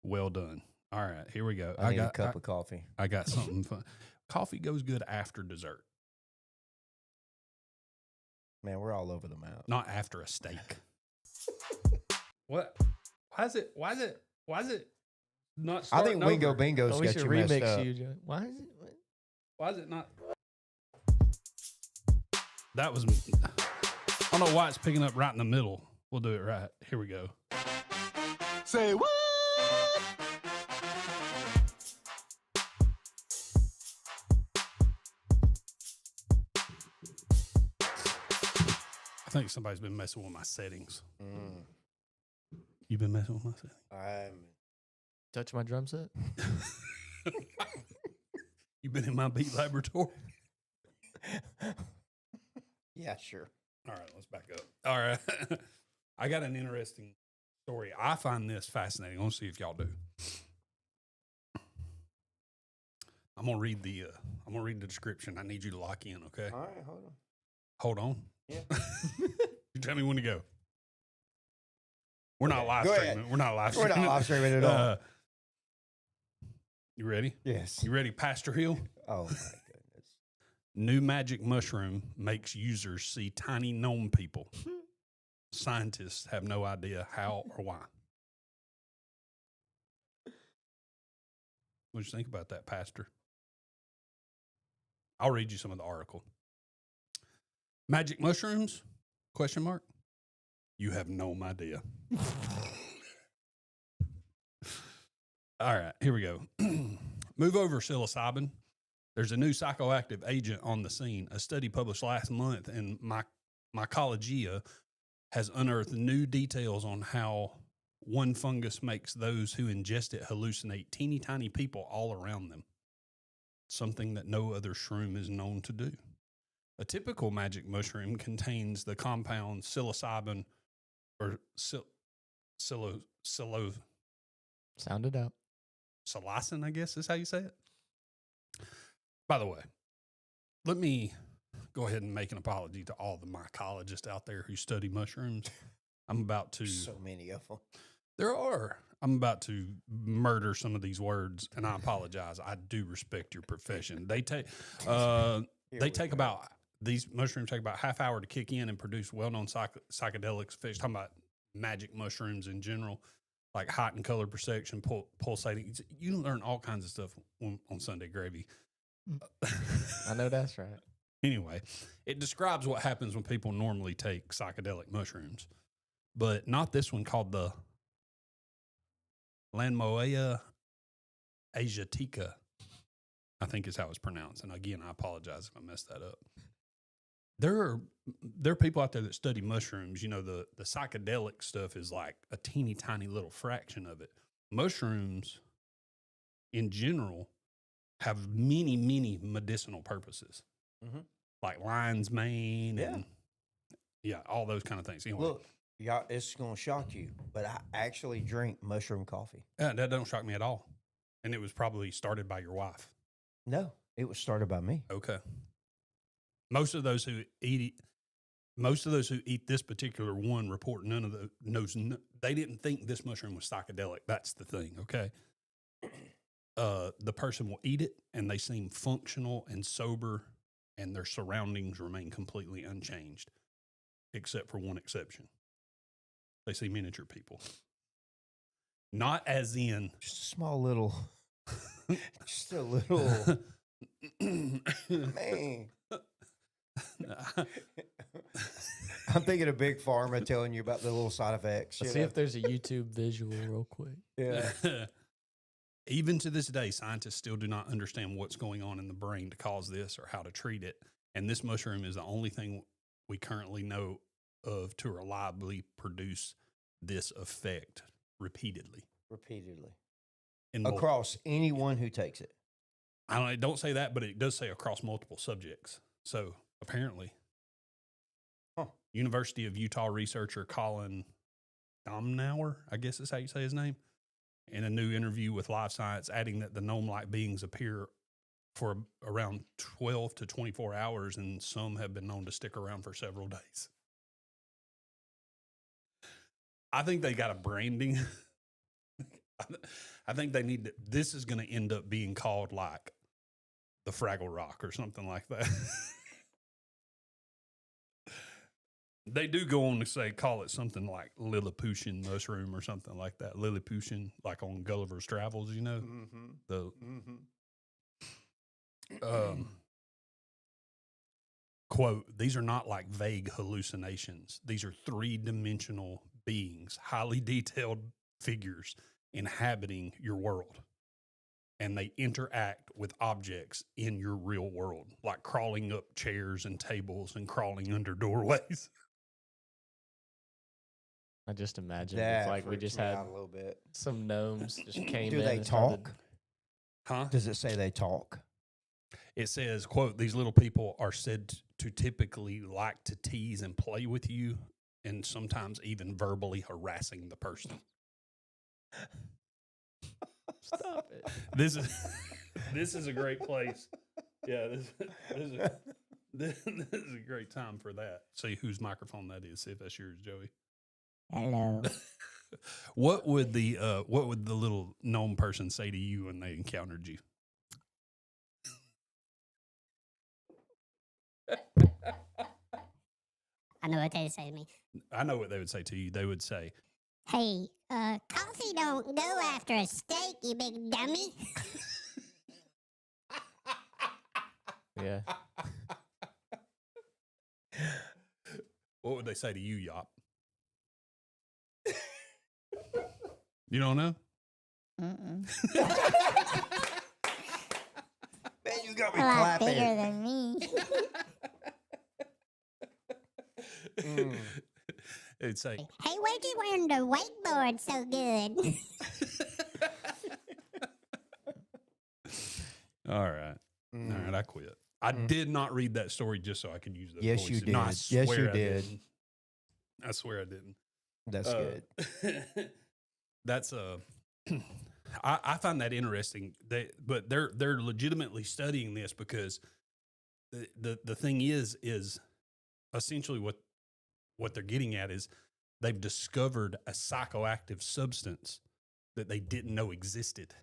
Well done. All right, here we go. I need a cup of coffee. I got something fun. Coffee goes good after dessert, Man, we're all over the map. not after a steak. What? Why is it not? I Starting think Wingo over? Bingo's Oh, we got should you messed remix up. you, Joe. Why is it? What? Why is it not? That was. I don't know why it's picking up right in the middle. We'll do it right. Here we go. Say what? I think somebody's been messing with my settings. Mm. You been messing with my settings? Touch my drum set? You been in my beat laboratory? Yeah, sure. All right, let's back up. All right. I got an interesting story. I find this fascinating. I want to see if y'all do. I'm gonna read the description. I need you to lock in, okay? All right, hold on. Hold on. Yeah. You tell me when to go. We're not Okay, live go streaming. ahead. We're not live We're streaming. not live streaming at all. You ready? Yes. You ready, Pastor Hill? Oh, my goodness. New magic mushroom makes users see tiny gnome people. Scientists have no idea how or why. What do you think about that, Pastor? I'll read you some of the article. Magic mushrooms? Question mark. You have no idea. All right, here we go. Move over psilocybin. There's a new psychoactive agent on the scene. A study published last month in Mycologia has unearthed new details on how one fungus makes those who ingest it hallucinate teeny tiny people all around them. Something that no other shroom is known to do. A typical magic mushroom contains the compound psilocybin or psilocin, Sound it out. I guess is how you say it. By the way, let me go ahead and make an apology to all the mycologists out there who study mushrooms. I'm about to. So many of them. There are. I'm about to murder some of these words, and I apologize. I do respect your profession. They take. These mushrooms take about half hour to kick in and produce well-known psychedelics. Fish talking about magic mushrooms in general, like heightened color perception, pulsating. You learn all kinds of stuff on Sunday Gravy. I know that's right. Anyway, it describes what happens when people normally take psychedelic mushrooms, but not this one called the Lanmoea asiatica, I think is how it's pronounced. And again, I apologize if I messed that up. There are people out there that study mushrooms. You know, the psychedelic stuff is like a teeny tiny little fraction of it. Mushrooms in general have many, many medicinal purposes, like lion's mane and all those kind of things. Anyway, Look, y'all, it's going to shock you, but I actually drink mushroom coffee. that don't shock me at all. And it was probably started by your wife. No, it was started by me. Okay. Most of those who eat this particular one report none of the they didn't think this mushroom was psychedelic. That's the thing. Okay. The person will eat it and they seem functional and sober, and their surroundings remain completely unchanged, except for one exception. They see miniature people. Not as in Just a small little, just a little, man. I'm thinking of Big Pharma telling you about the little side effects. Let's see if there's a YouTube visual real quick. Yeah. Even to this day, scientists still do not understand what's going on in the brain to cause this or how to treat it. And this mushroom is the only thing we currently know of to reliably produce this effect repeatedly. Across anyone who takes it. It don't say that, but it does say across multiple subjects. So apparently, University of Utah researcher Colin Domnauer, I guess is how you say his name, in a new interview with Live Science, adding that the gnome-like beings appear for around 12 to 24 hours, and some have been known to stick around for several days. I think they got a branding. I think they need to, this is going to end up being called like the Fraggle Rock or something like that. They do go on to say, call it something like Lilliputian mushroom or something like that. Lilliputian, like on Gulliver's Travels, you know? Mm-hmm. The Mm-hmm. quote, these are not like vague hallucinations. These are three-dimensional beings, highly detailed figures inhabiting your world. And they interact with objects in your real world, like crawling up chairs and tables and crawling under doorways. I just imagine That if like we freaks just me had out a little bit. some gnomes just came Do in. they and started- talk? Huh? Does it say they talk? It says, quote, these little people are said to typically like to tease and play with you and sometimes even verbally harassing the person. Stop it. This is a great place. Yeah, this is a great time for that. See whose microphone that is. See if that's yours, Joey. Hello. What would the little gnome person say to you when they encountered you? I know what they say to me. I know what they would say to you. They would say, Hey, coffee don't go after a steak, you big dummy. Yeah. what would they say to you, Yop? You don't know? Mm-mm. Man, you got me A lot bigger clapping. than me. Mm. It'd say, Hey, where'd you learn to wakeboard so good? all right. All right, I quit. I did not read that story just so I could use those Yes, you voices. No, I did. Yes, swear you I did. didn't. I swear I didn't. That's good. That's I find that interesting. But they're legitimately studying this because the thing is essentially what they're getting at is they've discovered a psychoactive substance that they didn't know existed.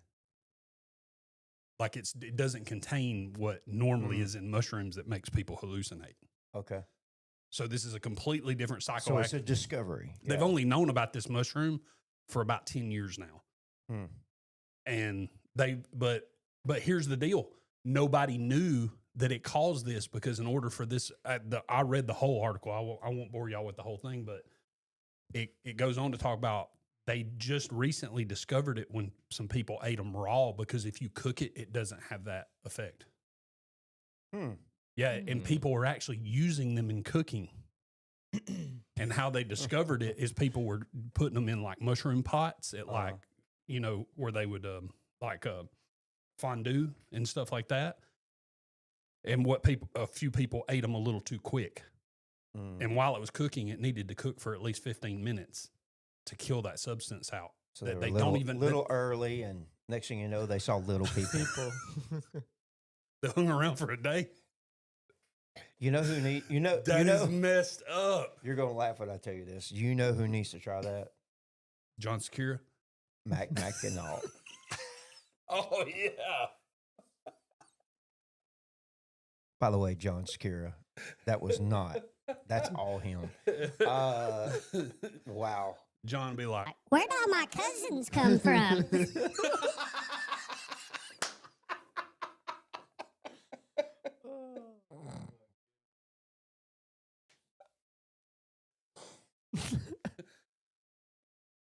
Like it doesn't contain what normally is in mushrooms that makes people hallucinate. Okay. So this is a completely different psychoactive. So it's a discovery. They've Yeah. only known about this mushroom for about 10 years now. Hmm. And but here's the deal. Nobody knew that it caused this because in order for this, I read the whole article. I won't bore y'all with the whole thing, but it goes on to talk about they just recently discovered it when some people ate them raw because if you cook it, it doesn't have that effect. Hmm. Yeah, and people were actually using them in cooking. And how they discovered it is people were putting them in like mushroom pots at like, where they would fondue and stuff like that. And a few people ate them a little too quick. Mm. And while it was cooking, it needed to cook for at least 15 minutes to kill that substance out. So that they they were don't even little early, and next thing you know, they saw little people. They hung around for a day. You know who need? That is messed up. You're gonna laugh when I tell you this. You know who needs to try that? John Secura. Mac Mackinac. Oh yeah. By the way, John Secura, that was not. That's all him. Wow. John be like, Where'd all my cousins come from?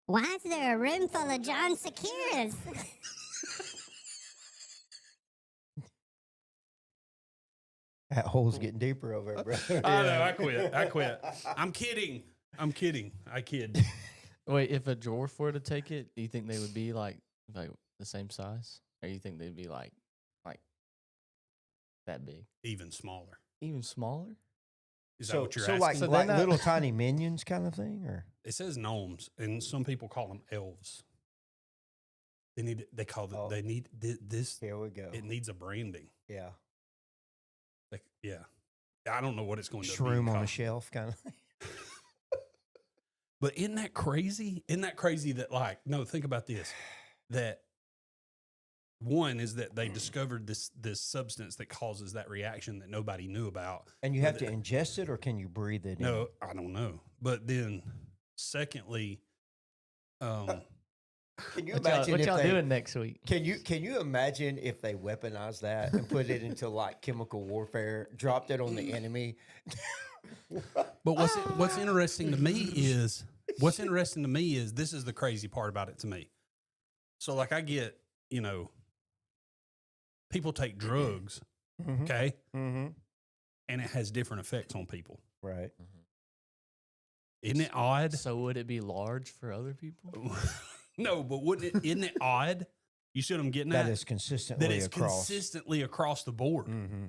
Why is there a room full of John Securas? That hole's getting deeper over there, brother. I know, I quit. I'm kidding. I kid. Wait, if a dwarf were to take it, do you think they would be like the same size, or you think they'd be like that big, Even smaller. even smaller? Is that So, what you're so asking? like, So like they're not- little tiny minions kind of thing, or It says gnomes, and some people call them elves. They call it. Oh. They need this. here we go. It needs a branding. Yeah, Like, yeah. I don't know what it's going to shroom be on a called. shelf, kind of. But isn't that crazy? Isn't that crazy that, like, no, think about this. That one is that they discovered this substance that causes that reaction that nobody knew about. And you have to ingest it, or can you breathe it in? No, I don't know. But then, secondly, Can you What imagine if y'all they, doing next week? Can you imagine if they weaponized that and put it into like chemical warfare, dropped it on the enemy? but what's interesting to me is this is the crazy part about it to me. So, like, I get, people take drugs, Mhm. okay, Mm-hmm. and it has different effects on people. Right. Isn't it odd? So would it be large for other people? No, but isn't it odd? You see what I'm getting That at? is consistently That it's across. consistently across the board. Mm-hmm.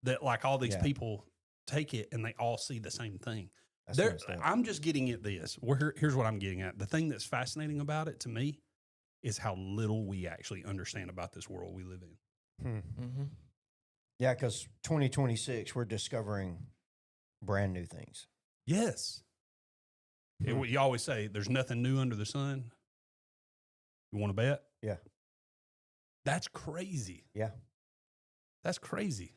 That, like, all these Yeah. people take it and they all see the same thing. That's There, messed up. I'm just getting at this. Here's what I'm getting at. The thing that's fascinating about it to me is how little we actually understand about this world we live in. Mm-hmm. Yeah, because 2026, we're discovering brand new things. Yes. You always say there's nothing new under the sun. You want to bet? Yeah. That's crazy. Yeah. That's crazy.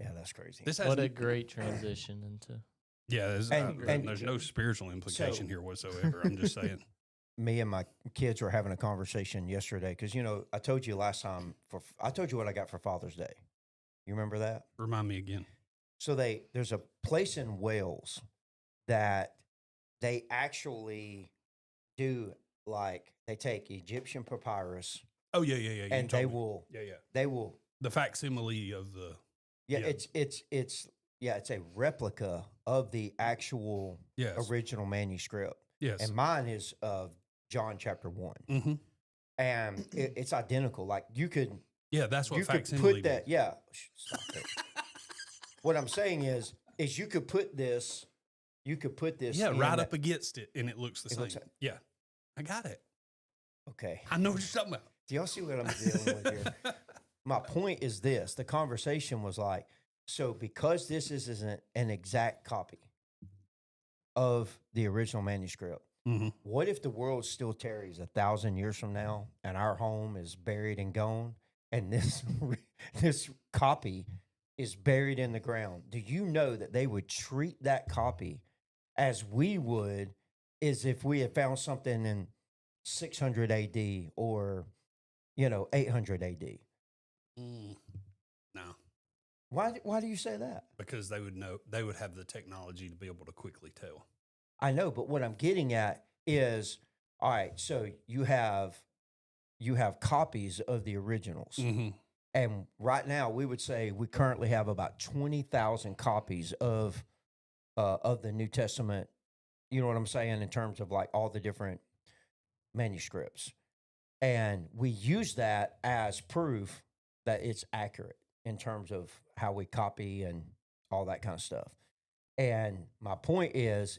Yeah, that's crazy. This has What a great transition into. yeah. And- There's no spiritual implication So- here whatsoever. I'm just saying. Me and my kids were having a conversation yesterday because, I told you last time, I told you what I got for Father's Day. You remember that? Remind me again. So there's a place in Wales that they actually do, like, they take Egyptian papyrus Oh yeah. You and told they me. will Yeah. The facsimile of the yeah, Yeah. it's a replica of the actual yes. original manuscript. Yes. And mine is of John chapter 1. Mm-hmm. And it's identical. Like you could Yeah, that's what you could facsimile put that stop it. What I'm saying is you could put this Yeah, in right that- up against it, and it looks the It same. looks like- Yeah, I got it. Okay. I know what you're talking about. Do y'all see what I'm dealing with here? My point is this. The conversation was like, so because this isn't an exact copy of the original manuscript, Mm-hmm. what if the world still tarries 1,000 years from now and our home is buried and gone and this copy is buried in the ground? Do you know that they would treat that copy as we would as if we had found something in 600 AD or 800 AD? No, Why do you say that? because they would know. They would have the technology to be able to quickly tell. I know, but what I'm getting at is, all right, so you have copies of the originals. Mm-hmm. And right now, we would say we currently have about 20,000 copies of the New Testament. You know what I'm saying, in terms of like all the different manuscripts, and we use that as proof that it's accurate in terms of how we copy and all that kind of stuff. And my point is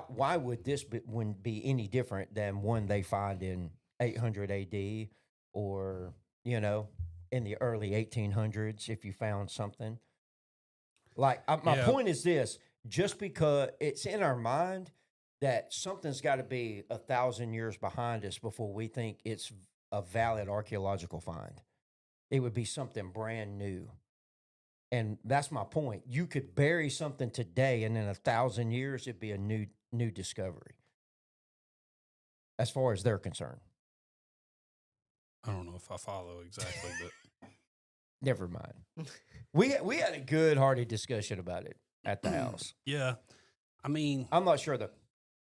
why would this wouldn't be any different than one they find in 800 AD or in the early 1800s if you found something like my Yeah. point is this: just because it's in our mind that something's got to be 1,000 years behind us before we think it's a valid archaeological find, it would be something brand new. And that's my point. You could bury something today, and in 1,000 years, it'd be a new discovery, as far as they're concerned. I don't know if I follow exactly, but Never mind. We had a good, hearty discussion about it at the house. yeah. I mean, I'm not sure the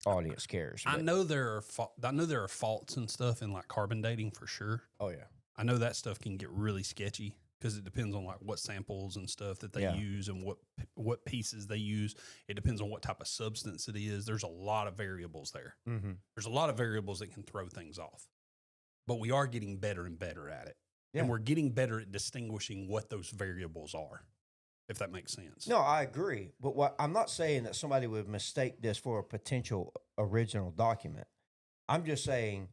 audience cares. I but- know there are faults and stuff in like carbon dating for sure. Oh yeah. I know that stuff can get really sketchy because it depends on like what samples and stuff that they Yeah. use and what pieces they use. It depends on what type of substance it is. There's a lot of variables there. Mm-hmm. There's a lot of variables that can throw things off. But we are getting better and better at it. Yeah. And we're getting better at distinguishing what those variables are, if that makes sense. No, I agree. But what I'm not saying that somebody would mistake this for a potential original document. I'm just saying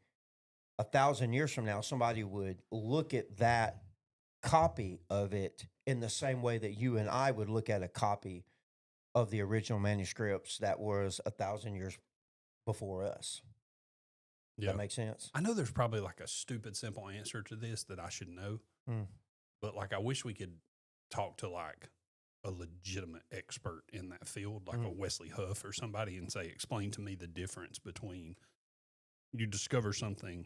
1,000 years from now, somebody would look at that copy of it in the same way that you and I would look at a copy of the original manuscripts that was 1,000 years before us. Yeah. That makes sense? I know there's probably like a stupid simple answer to this that I should know, Mm. but like I wish we could talk to like a legitimate expert in that field, like a Wesley Huff or somebody, and say, explain to me the difference between you discover something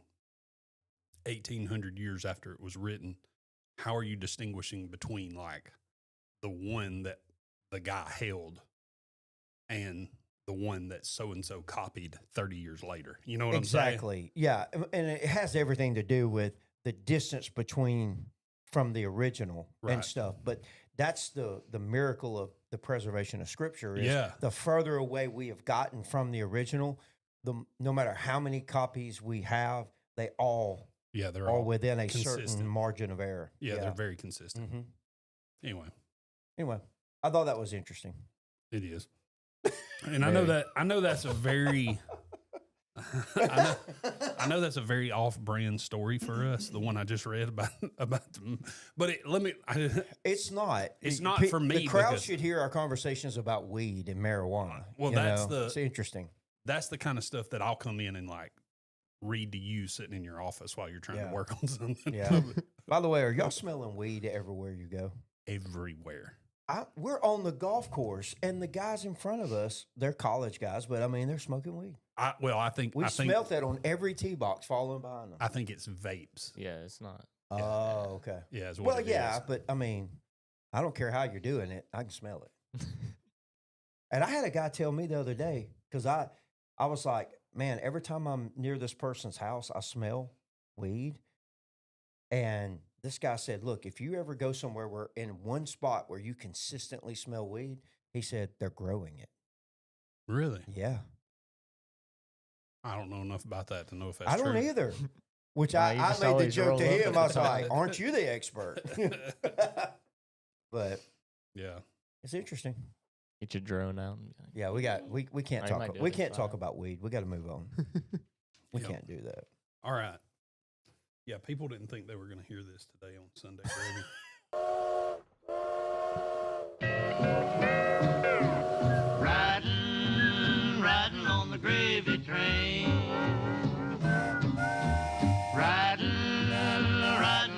1,800 years after it was written. How are you distinguishing between like the one that the guy held and the one that so-and-so copied 30 years later? You know what I'm saying? Exactly. Yeah. And it has everything to do with the distance between from the original Right. and stuff. But that's the miracle of the preservation of Scripture is Yeah. the further away we have gotten from the original, no matter how many copies we have, they all Yeah, they're are all within a consistent. certain margin of error. Yeah, they're very consistent. hmm Anyway, Anyway, I thought that was interesting. it is. And I know that's a very I know that's a very off-brand story for us, the one I just read about them. But It's not. It's not for me The crowd because- should hear our conversations about weed and marijuana. Well, you that's know? It's interesting. that's the kind of stuff that I'll come in and like read to you sitting in your office while you're trying Yeah. to work on something. Yeah. By the way, are y'all smelling weed everywhere you go? Everywhere. We're on the golf course, and the guys in front of us, they're college guys, but I mean, they're smoking weed. I think We smelt that on every tee box following behind them. I think it's vapes. Yeah, it's not. Oh, okay. Yeah, is what Well, it yeah, is. but I mean, I don't care how you're doing it. I can smell it. And I had a guy tell me the other day, because I was like, man, every time I'm near this person's house, I smell weed. And this guy said, look, if you ever go somewhere where in one spot where you consistently smell weed, he said, they're growing it. Really? Yeah. I don't know enough about that to know if that's I don't true. either. Which Nah, I you made just the always joke roll to up him. and I was smell like, it. aren't you the expert? But Yeah. it's interesting. Get your drone out. And be like, Yeah, we can't I talk might do we it can't talk inside. about weed. We got to move on. We Yep. can't do that. All right. Yeah, people didn't think they were going to hear this today on Sunday Gravy. Riding on the gravy train. Riding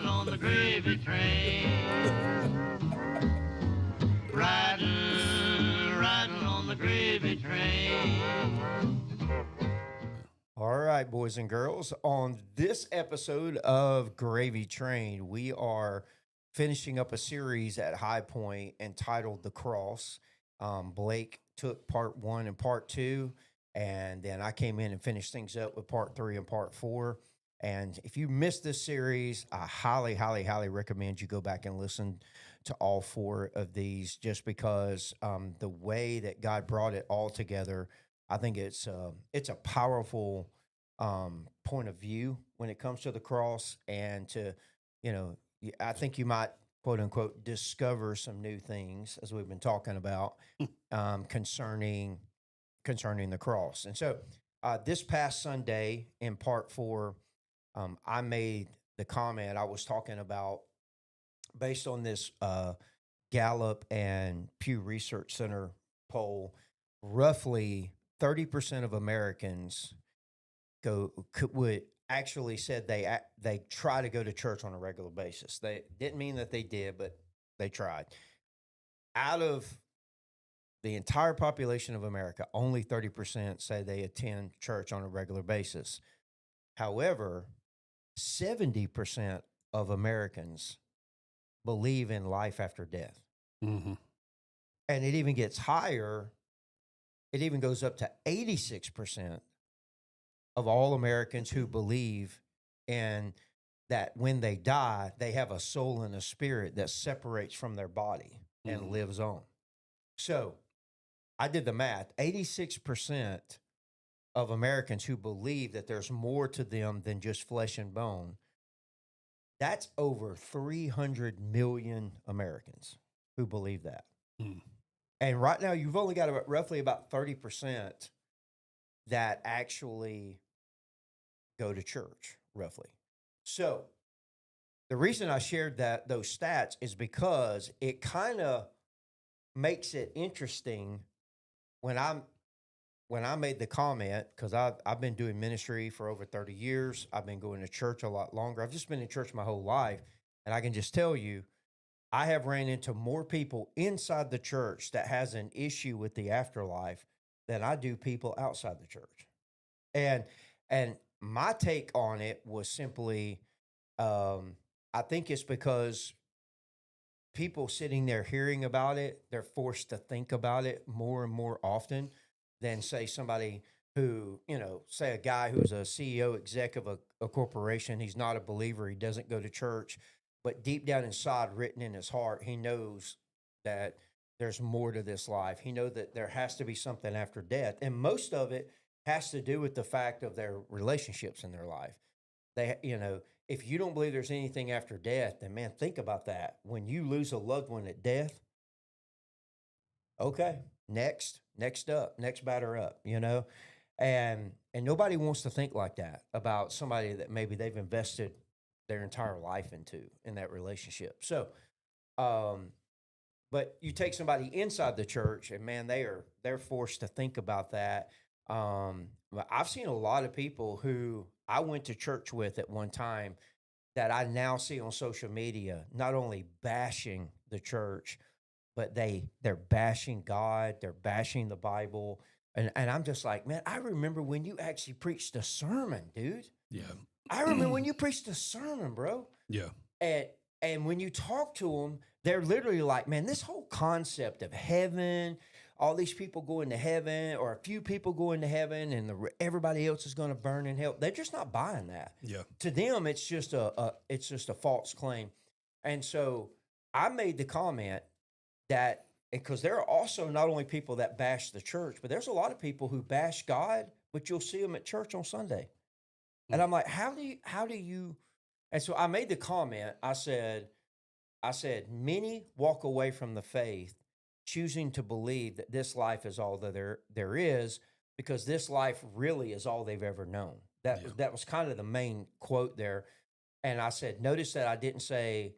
on the gravy train. Riding on the gravy train. All right, boys and girls. On this episode of Gravy Train, we are finishing up a series at High Point entitled The Cross. Blake took part 1 and part 2, and then I came in and finished things up with part 3 and part 4. And if you missed this series, I highly, highly, highly recommend you go back and listen to all 4 of these, just because the way that God brought it all together, I think it's a powerful point of view when it comes to the cross, and to, I think you might, quote unquote, discover some new things, as we've been talking about, concerning the cross. And so this past Sunday in part 4, I made the comment I was talking about based on this Gallup and Pew Research Center poll. Roughly 30% of Americans would actually said they try to go to church on a regular basis. They didn't mean that they did, but they tried. Out of the entire population of America, only 30% say they attend church on a regular basis. However, 70% of Americans believe in life after death. Mm-hmm. And it even gets higher. It even goes up to 86% of all Americans who believe in that when they die, they have a soul and a spirit that separates from their body and Mhm. lives on. So I did the math. 86% of Americans who believe that there's more to them than just flesh and bone. That's over 300 million Americans who believe that. Mm. And right now, you've only got roughly about 30% that actually go to church, roughly. So the reason I shared those stats is because it kind of makes it interesting when I made the comment, because I've been doing ministry for over 30 years. I've been going to church a lot longer. I've just been in church my whole life. And I can just tell you, I have ran into more people inside the church that has an issue with the afterlife than I do people outside the church. And my take on it was simply, I think it's because people sitting there hearing about it, they're forced to think about it more and more often than say somebody who, say a guy who's a CEO, exec of a corporation. He's not a believer. He doesn't go to church, but deep down inside, written in his heart, he knows that there's more to this life. He knows that there has to be something after death. And most of it has to do with the fact of their relationships in their life. If you don't believe there's anything after death, then man, think about that. When you lose a loved one at death, okay, next batter up, and nobody wants to think like that about somebody that maybe they've invested their entire life into in that relationship. So, but you take somebody inside the church and man, they're forced to think about that. But I've seen a lot of people who I went to church with at one time that I now see on social media, not only bashing the church, but they're bashing God, they're bashing the Bible. And I'm just like, man, I remember when you actually preached a sermon, dude. Yeah. I remember when you preached a sermon, bro. Yeah. And when you talk to them, they're literally like, man, this whole concept of heaven, all these people going to heaven, or a few people going to heaven, and everybody else is going to burn in hell. They're just not buying that. Yeah. To them, it's just a false claim. And so I made the comment that, because there are also not only people that bash the church, but there's a lot of people who bash God, but you'll see them at church on Sunday. And I'm like, how do you? And so I made the comment. I said, many walk away from the faith choosing to believe that this life is all that there is, because this life really is all they've ever known. That was kind of the main quote there. And I said, notice that I didn't say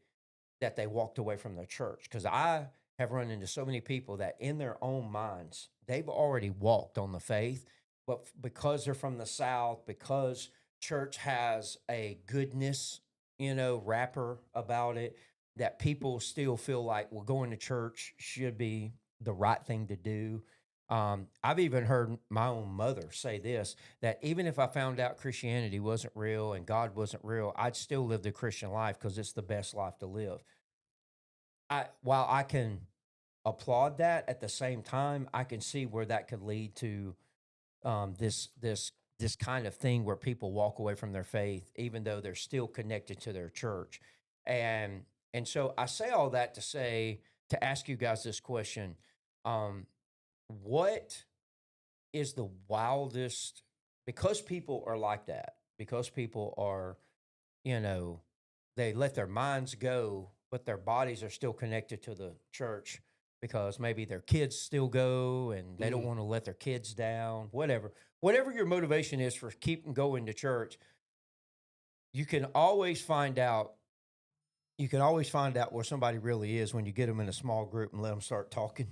that they walked away from the church, because I have run into so many people that in their own minds, they've already walked on the faith, but because they're from the South, because church has a goodness, wrapper about it, that people still feel like, well, going to church should be the right thing to do. I've even heard my own mother say this, that even if I found out Christianity wasn't real and God wasn't real, I'd still live the Christian life because it's the best life to live. While I can applaud that, at the same time, I can see where that could lead to this kind of thing where people walk away from their faith, even though they're still connected to their church. And so I say all that to ask you guys this question. What is the wildest, because people are like that, because people are, they let their minds go, but their bodies are still connected to the church because maybe their kids still go and they don't want to let their kids down, whatever your motivation is for keeping going to church, you can always find out where somebody really is when you get them in a small group and let them start talking.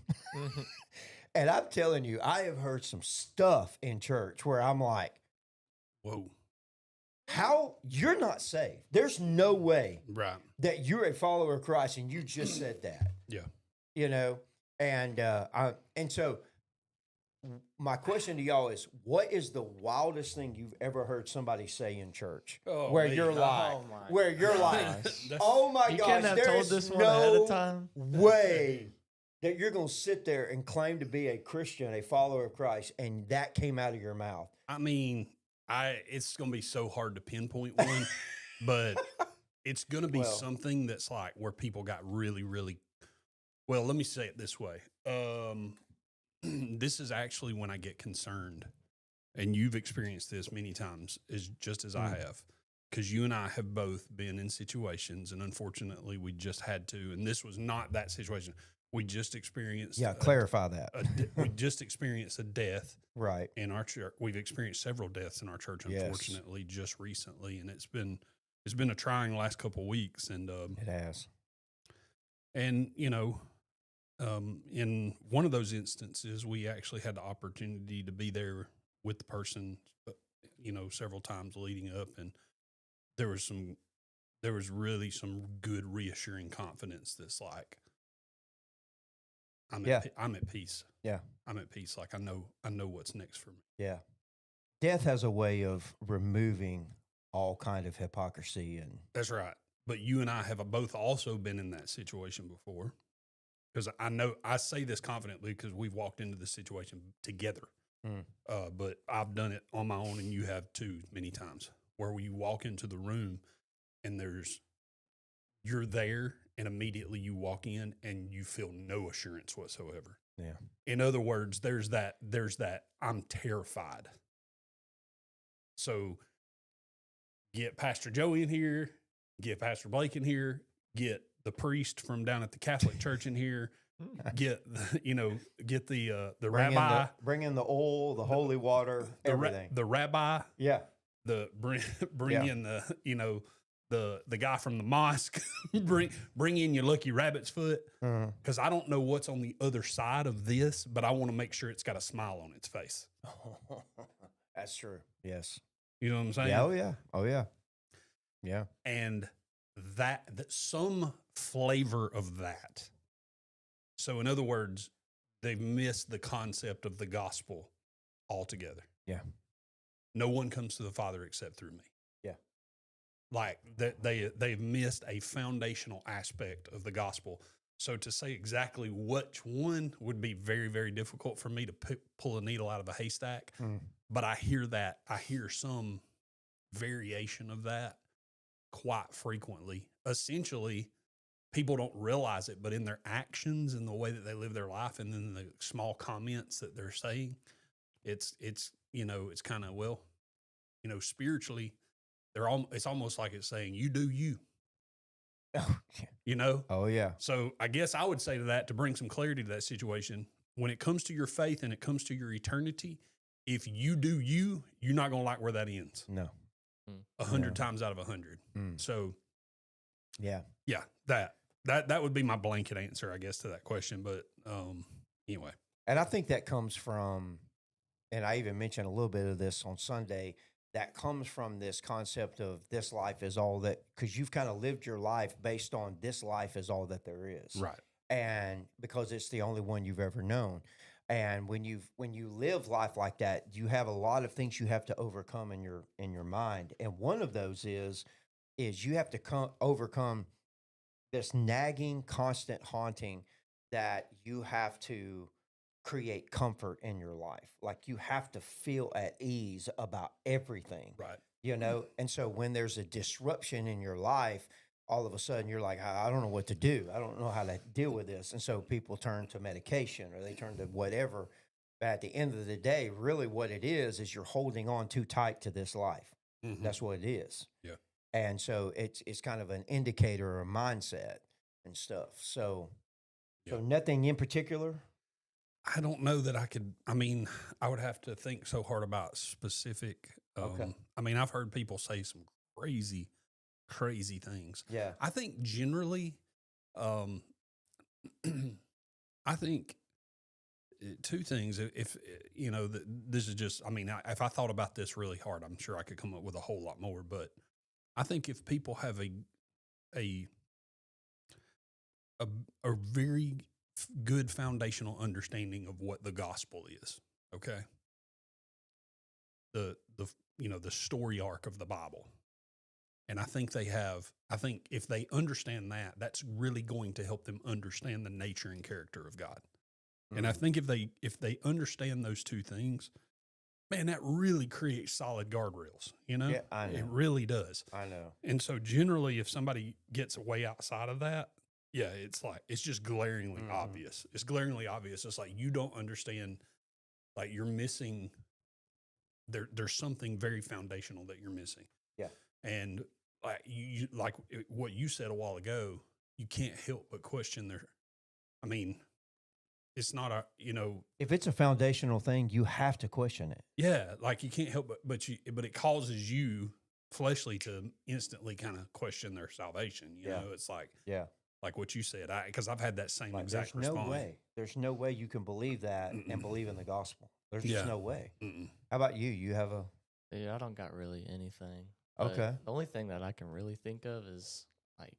And I'm telling you, I have heard some stuff in church where I'm like, whoa, how you're not saved? There's no way that you're a follower of Christ and you just said that. Yeah. And so my question to y'all is, what is the wildest thing you've ever heard somebody say in church? Where you're like, oh my You gosh, couldn't have there told is this one ahead no of time? way that you're going to sit there and claim to be a Christian, a follower of Christ, and that came out of your mouth. I mean, it's going to be so hard to pinpoint one, but it's going to be something that's like where people got really, really, well, let me say it this way. This is actually when I get concerned, and you've experienced this many times, just as I have, because you and I have both been in situations, and unfortunately we just had to, and this was not that situation. We just experienced. Yeah, clarify that. We just experienced a death. Right. In our church. We've experienced several deaths in our church, unfortunately, just recently. And it's been it's been a trying last couple of weeks, and It has. and in one of those instances, we actually had the opportunity to be there with the person, several times leading up, and there was really some good reassuring confidence that's like, I'm at peace. Yeah. I'm at peace. Like I know what's next for me. Yeah. Death has a way of removing all kind of hypocrisy and That's right. But you and I have both also been in that situation before. Because I say this confidently because we've walked into this situation together. Mm. But I've done it on my own, and you have too many times, where you walk into the room and you're there, and immediately you walk in and you feel no assurance whatsoever. yeah. In other words, there's that I'm terrified. So get Pastor Joey in here, get Pastor Blake in here, get the priest from down at the Catholic Church in here, get the rabbi, bring in the oil, the holy water, everything. the rabbi, Yeah. bring Yeah. in the guy from the mosque, bring in your lucky rabbit's foot, Mhm. because I don't know what's on the other side of this, but I want to make sure it's got a smile on its face. That's true. Yes. You know what I'm saying? Yeah. Oh yeah. Oh yeah. Yeah. And that some flavor of that. So in other words, they've missed the concept of the gospel altogether. Yeah. No one comes to the Father except through me. Yeah. Like they've missed a foundational aspect of the gospel. So to say exactly which one would be very, very difficult for me to pull a needle out of a haystack. Mm. But I hear some variation of that quite frequently. Essentially, people don't realize it, but in their actions and the way that they live their life, and then the small comments that they're saying, it's kind of, spiritually, it's almost like it's saying, you do you, Oh yeah. Oh yeah. So I guess I would say to that, to bring some clarity to that situation, when it comes to your faith and it comes to your eternity, if you do you, you're not going to like where that ends. No. 100 times out of 100. Mm. So Yeah. yeah, that would be my blanket answer, I guess, to that question. But anyway, And I think that comes from, and I even mentioned a little bit of this on Sunday, that comes from this concept of this life is all that, because you've kind of lived your life based on this life is all that there is. right, And because it's the only one you've ever known. And when you live life like that, you have a lot of things you have to overcome in your mind. And one of those is you have to overcome this nagging, constant haunting that you have to create comfort in your life. Like you have to feel at ease about everything, right, And so when there's a disruption in your life, all of a sudden you're like, I don't know what to do. I don't know how to deal with this. And so people turn to medication or they turn to whatever. But at the end of the day, really what it is you're holding on too tight to this life. Mhm. That's what it is. Yeah. And so it's kind of an indicator or a mindset and stuff. So Yeah. nothing in particular. I don't know that I could. I mean, I would have to think so hard about specific. Okay. I mean, I've heard people say some crazy things. Yeah. I think generally, I think two things. If this is just. I mean, if I thought about this really hard, I'm sure I could come up with a whole lot more. But I think if people have a very good foundational understanding of what the gospel is, okay, the story arc of the Bible, and I think if they understand that, that's really going to help them understand the nature and character of God. And I think if they understand those two things, man, that really creates solid guardrails. Yeah, I know. It really does. I know. And so generally, if somebody gets way outside of that, yeah, it's just glaringly obvious. It's glaringly obvious. It's like you don't understand, like you're missing. There's something very foundational that you're missing. Yeah, and like you like what you said a while ago, you can't help but question their. I mean, it's not if it's a foundational thing, you have to question it. Yeah, like you can't help but it causes you fleshly to instantly kind of question their salvation. You Yeah. know, it's like Yeah. what you said. Because I've had that same Like, exact there's no response. way. There's no way you can believe that and Mm-mm. believe in the gospel. There's Yeah. just no way. Mm-mm. How about you? You have a Yeah, I don't got really anything. But okay. The only thing that I can really think of is like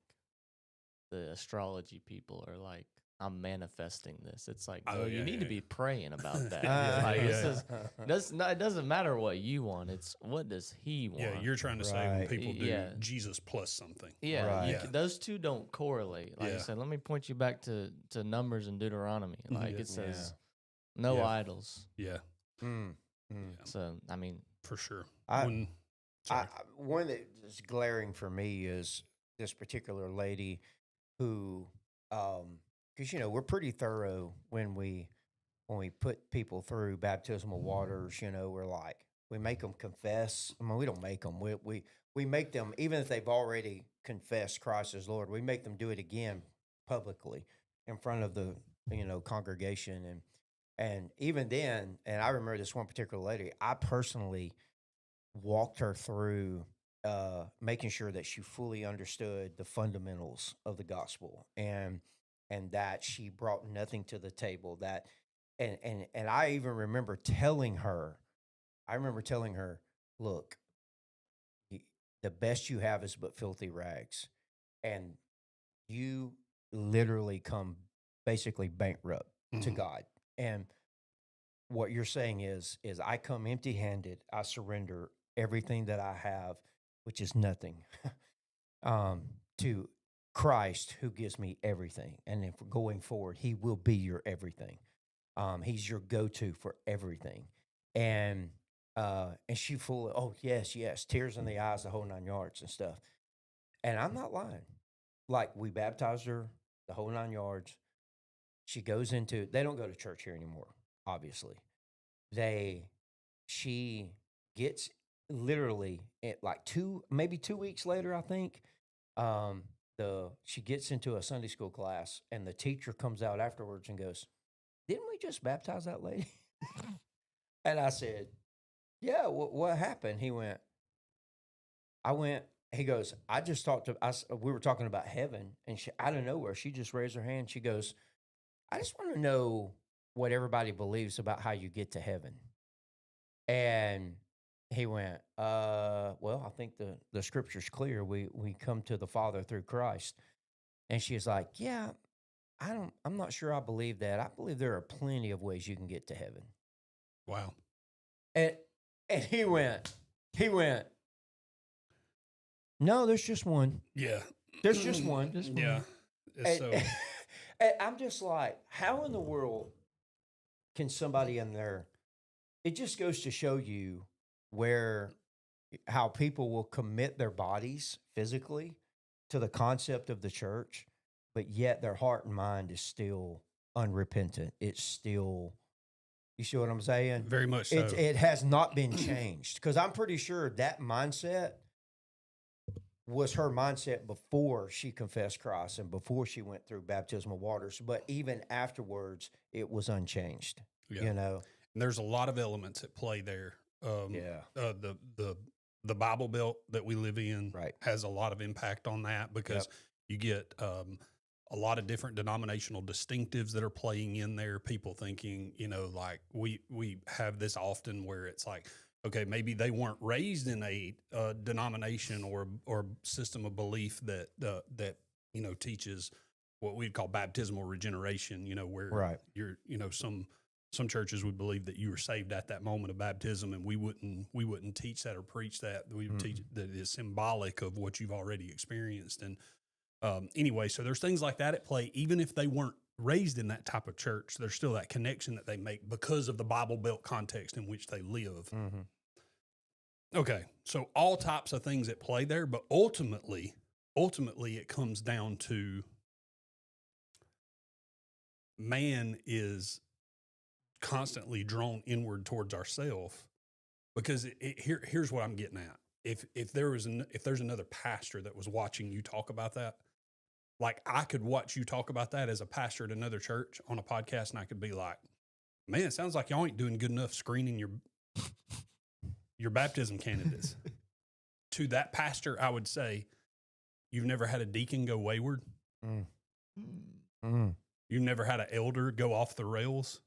the astrology people are like, I'm manifesting this. It's like, Oh, no, you yeah, need to yeah. be praying about that. Yeah, Like, yeah. it doesn't matter what you want. It's what does he want? Yeah, you're trying to say when Right. people do Yeah. Jesus plus something. Yeah, Right. Yeah. those two don't correlate. Like I Yeah. said, let me point you back to Numbers and Deuteronomy. Like Yeah. it says, no Yeah. idols. Yeah, Mm, mm. yeah, So I mean, for sure. I- When- sorry. One that's glaring for me is this particular lady who, because we're pretty thorough when we put people through baptismal waters. We're like we make them confess. I mean, we don't make them. We make them, even if they've already confessed Christ as Lord. We make them do it again publicly in front of the congregation, and even then. And I remember this one particular lady. I personally walked her through making sure that she fully understood the fundamentals of the gospel, and that she brought nothing to the table. That and I even remember telling her, look, the best you have is but filthy rags, and you literally come basically bankrupt to Mhm. God. And what you're saying is I come empty handed. I surrender everything that I have, which is nothing, to Christ who gives me everything. And if going forward, he will be your everything. He's your go-to for everything. And she full of, oh yes, tears in the eyes, the whole 9 yards and stuff. And I'm not lying. Like, we baptized her, the whole 9 yards. She goes into, they don't go to church here anymore, obviously. She gets literally like maybe 2 weeks later, I think. She gets into a Sunday school class, and the teacher comes out afterwards and goes, "Didn't we just baptize that lady?" And I said, "Yeah, what happened?" He goes, "I just talked to us. We were talking about heaven, and she, out of nowhere, she just raised her hand. She goes, I just want to know what everybody believes about how you get to heaven." And he went, well, I think the scripture's clear. We come to the Father through Christ. And she's like, yeah, I'm not sure I believe that. I believe there are plenty of ways you can get to heaven. Wow. And he went, no, there's just one. Yeah. There's just one. Yeah. It's so And I'm just like, how in the world can somebody in there? It just goes to show you how people will commit their bodies physically to the concept of the church, but yet their heart and mind is still unrepentant. It's still, you see what I'm saying? very much so. It has not been changed, because I'm pretty sure that mindset was her mindset before she confessed Christ and before she went through baptismal waters. But even afterwards, it was unchanged. Yeah. And there's a lot of elements at play there. Yeah. The Bible Belt that we live in Right. has a lot of impact on that, because you get a lot of different denominational distinctives that are playing in there. People thinking, like we have this often where it's like, okay, maybe they weren't raised in a denomination or system of belief that teaches what we'd call baptismal regeneration. Where Right. you're some churches would believe that you were saved at that moment of baptism, and we wouldn't teach that or preach that. We would teach that it's symbolic of what you've already experienced. And anyway, so there's things like that at play. Even if they weren't raised in that type of church, there's still that connection that they make because of the Bible Belt context in which they live. Mm-hmm. Okay, so all types of things at play there, but ultimately it comes down to man is constantly drawn inward towards ourselves, because here's what I'm getting at. If there's another pastor that was watching you talk about that, like I could watch you talk about that as a pastor at another church on a podcast, and I could be like, man, it sounds like y'all ain't doing good enough screening your baptism candidates. to that pastor, I would say, you've never had a deacon go wayward. Mm. Mm. You've never had an elder go off the rails.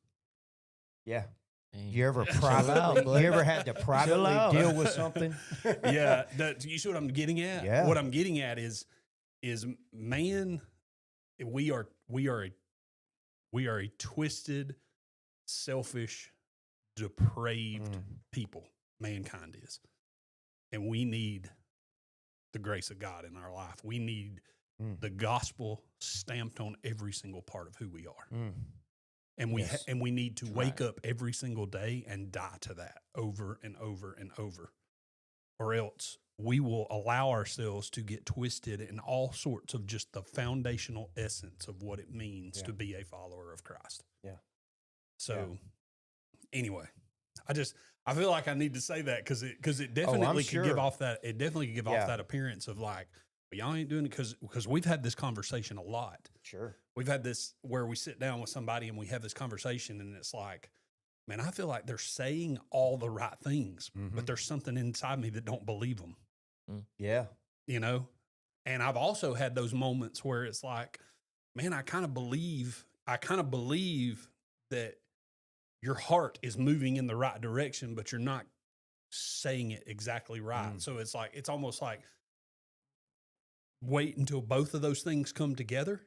Yeah. Dang. You ever Chill out, privately? bud. You ever had to privately out. deal with something? Yeah, you see what I'm getting at? Yeah. What I'm getting at is man, we are a twisted, selfish, depraved Mm. people. Mankind is, and we need the grace of God in our life. We need Mm. the gospel stamped on every single part of who we are. Mm. And we Yes. and we need to That's wake right. up every single day and die to that over and over and over, or else we will allow ourselves to get twisted in all sorts of just the foundational essence of what it means Yeah. to be a follower of Christ. Yeah. So, anyway, I feel like I need to say that because it definitely could give sure. off that off Yeah. that appearance of like, well, y'all ain't doing it because we've had this conversation a lot. Sure. We've had this where we sit down with somebody and we have this conversation and it's like, man, I feel like they're saying all the right things, Mhm. but there's something inside me that don't believe them, Yeah. you know? And I've also had those moments where it's like, man, I kind of believe that your heart is moving in the right direction, but you're not saying it exactly right. Mm. So it's like, it's almost like wait until both of those things come together.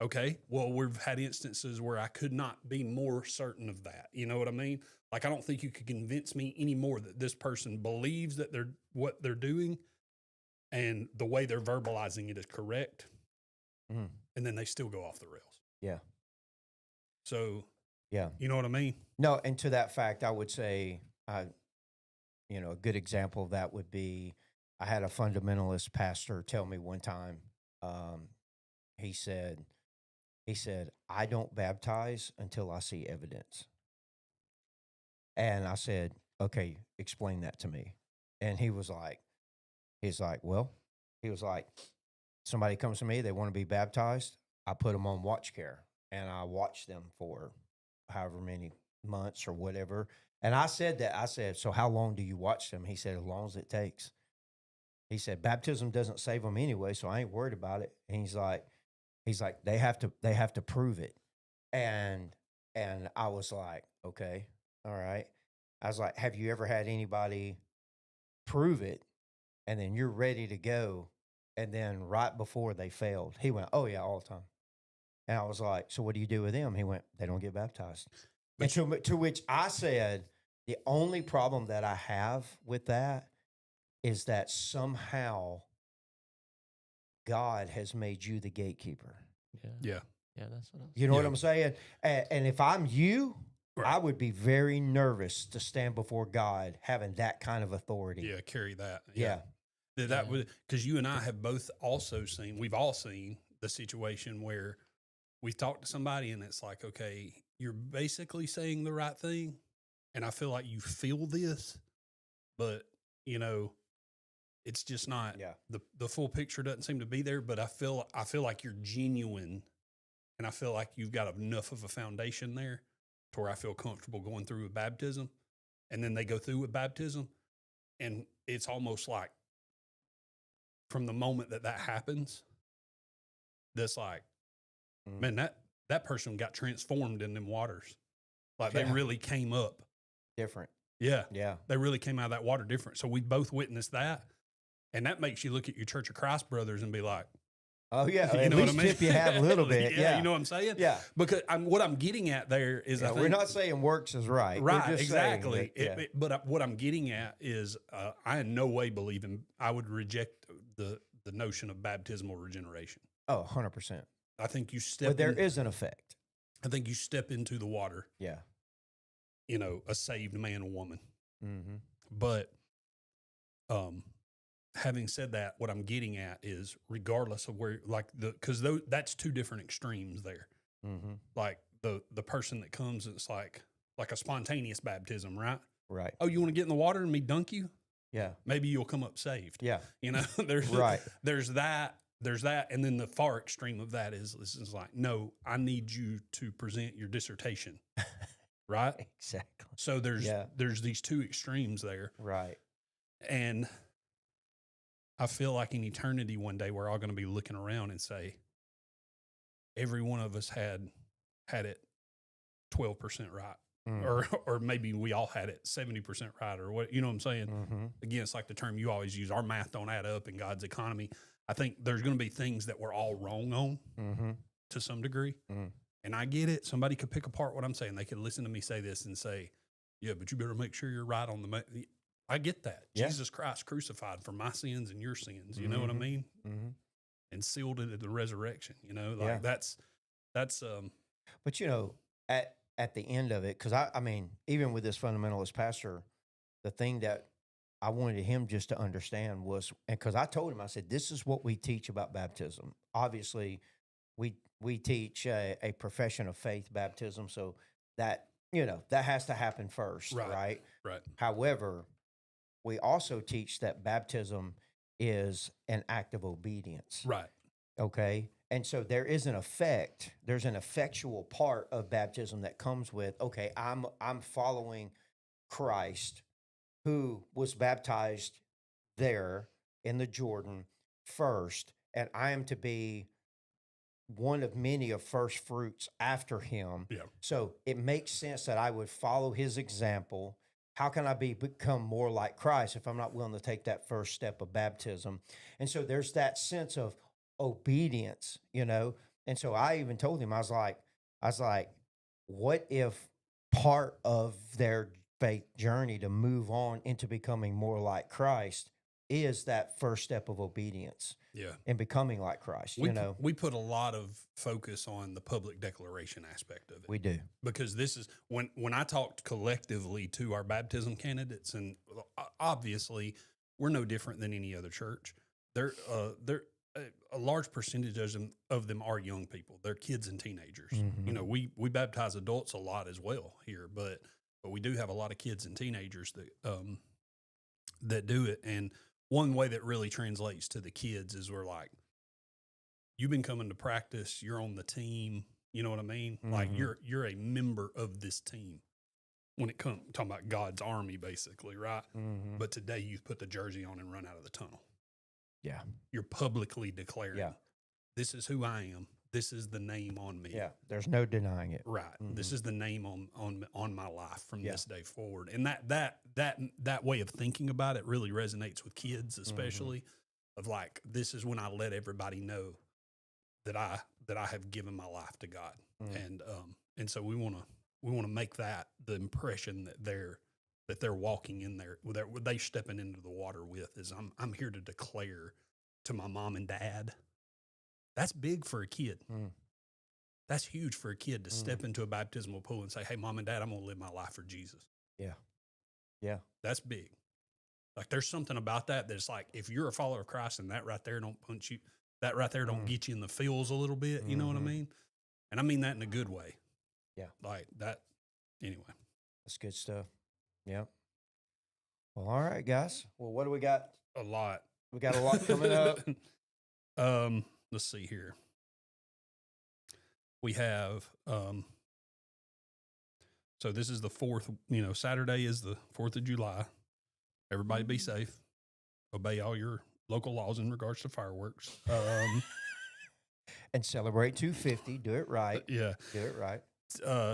Okay. Well, we've had instances where I could not be more certain of that. You know what I mean? Like, I don't think you could convince me anymore that this person believes that what they're doing and the way they're verbalizing it is correct. Mm. And then they still go off the rails. Yeah. So, Yeah. you know what I mean? No, and to that fact, I would say, a good example of that would be, I had a fundamentalist pastor tell me one time. He said, I don't baptize until I see evidence. And I said, okay, explain that to me. And he was like, somebody comes to me, they want to be baptized. I put them on watch care and I watch them for however many months or whatever. And I said, so how long do you watch them? He said, as long as it takes. He said, baptism doesn't save them anyway, so I ain't worried about it. And he's like, they have to prove it. And I was like, okay, all right. I was like, have you ever had anybody prove it and then you're ready to go and then right before they failed? He went, oh yeah, all the time. And I was like, so what do you do with them? He went, they don't get baptized. And to which I said, the only problem that I have with that is that somehow God has made you the gatekeeper. Yeah. Yeah, that's what I was You know what Yeah. I'm saying? And if I'm you, Right. I would be very nervous to stand before God having that kind of authority. Yeah. Carry that. Yeah. That Yeah. was because you and I have both also seen, we've all seen the situation where we talk to somebody and it's like, okay, you're basically saying the right thing. And I feel like you feel this, but it's just not Yeah. the full picture doesn't seem to be there, but I feel like you're genuine and I feel like you've got enough of a foundation there to where I feel comfortable going through with baptism. And then they go through with baptism and it's almost like from the moment that happens, that's like, Mm. man, that person got transformed in them waters. Like they Yeah. really came up. Different. Yeah. Yeah. They really came out of that water different. So we both witnessed that. And that makes you look at your Church of Christ brothers and be like, Oh yeah. you At know what I least mean? tip you have a little bit. Yeah. You know what I'm saying? Yeah. Because what I'm getting at there is, Yeah, I think, we're not saying works is right. We're right, just saying exactly. that, yeah. But what I'm getting at is, I in no way believe I would reject the notion of baptismal regeneration. Oh, 100%. I think you step But there in- is an effect. I think you step into the water, Yeah. a saved man or woman. Mm-hmm. But having said that, what I'm getting at is regardless of where, because that's two different extremes there. Mm-hmm. Like the person that comes, it's like a spontaneous baptism, right? Right. Oh, you want to get in the water and me dunk you? Yeah. Maybe you'll come up saved. Yeah. There's Right. There's that, and then the far extreme of that is like, no, I need you to present your dissertation, right? Exactly. So Yeah. there's these two extremes there, Right. and I feel like in eternity one day we're all going to be looking around and say, every one of us had it 12% right. Or maybe we all had it 70% right, or what, you know what I'm saying? Mm-hmm. Again, it's like the term you always use, our math don't add up in God's economy. I think there's going to be things that we're all wrong on Mm-hmm. to some degree. Mm. And I get it. Somebody could pick apart what I'm saying. They could listen to me say this and say, yeah, but you better make sure you're right on I get that. Yeah. Jesus Christ crucified for my sins and your sins. You know what I Mhm. mean? Mm-hmm. And sealed it in the resurrection. You know, like Yeah. that's But you know, at the end of it, because I mean, even with this fundamentalist pastor, the thing that I wanted him just to understand was, and because I told him, I said, this is what we teach about baptism. Obviously, we teach a profession of faith baptism, so that that has to happen first, Right. right? However, we also teach that baptism is an act of obedience. right. Okay. And so there is an effect, there's an effectual part of baptism that comes with, okay, I'm following Christ who was baptized there in the Jordan first, and I am to be one of many of first fruits after him. Yeah. So it makes sense that I would follow his example. How can I become more like Christ if I'm not willing to take that first step of baptism? And so there's that sense of obedience, And so I even told him, I was like, what if part of their faith journey to move on into becoming more like Christ is that first step of obedience Yeah. and becoming like Christ? We put a lot of focus on the public declaration aspect of it. We do. Because this is when I talked collectively to our baptism candidates, and obviously we're no different than any other church. They're a large percentage of them are young people. They're kids and teenagers. Mhm. We baptize adults a lot as well here, but we do have a lot of kids and teenagers that do it. And one way that really translates to the kids is we're like, you've been coming to practice, you're on the team, you know what I mean? Like Mhm. you're a member of this team when it comes talking about God's army, basically, right? Mhm. But today you put the jersey on and run out of the tunnel. Yeah. You're publicly declaring, Yeah. this is who I am. This is the name on me. Yeah. There's no denying it. Right. This is the name on my life from Yeah. this day forward. And that way of thinking about it really resonates with kids, especially of like, this is when I let everybody know that I have given my life to God. And so we want to make that the impression that they're walking in there, they stepping into the water with is I'm here to declare to my mom and dad. That's big for a kid. Mm. That's huge for a kid to step into a baptismal pool and say, hey, mom and dad, I'm going to live my life for Jesus. Yeah. Yeah. That's big. Like there's something about that's like, if you're a follower of Christ and that right there don't punch you, that right there don't get you in the feels a little bit. You know what I mean? And I mean that in a good way. Yeah. Like that. Anyway. That's good stuff. Yeah. Well, all right, guys. Well, what do we got? A lot. We got a lot coming up. Let's see here. We have, so this is the 4th, Saturday is the 4th of July. Everybody be safe. Obey all your local laws in regards to fireworks. And celebrate 250. Do it right. Yeah. Do it right.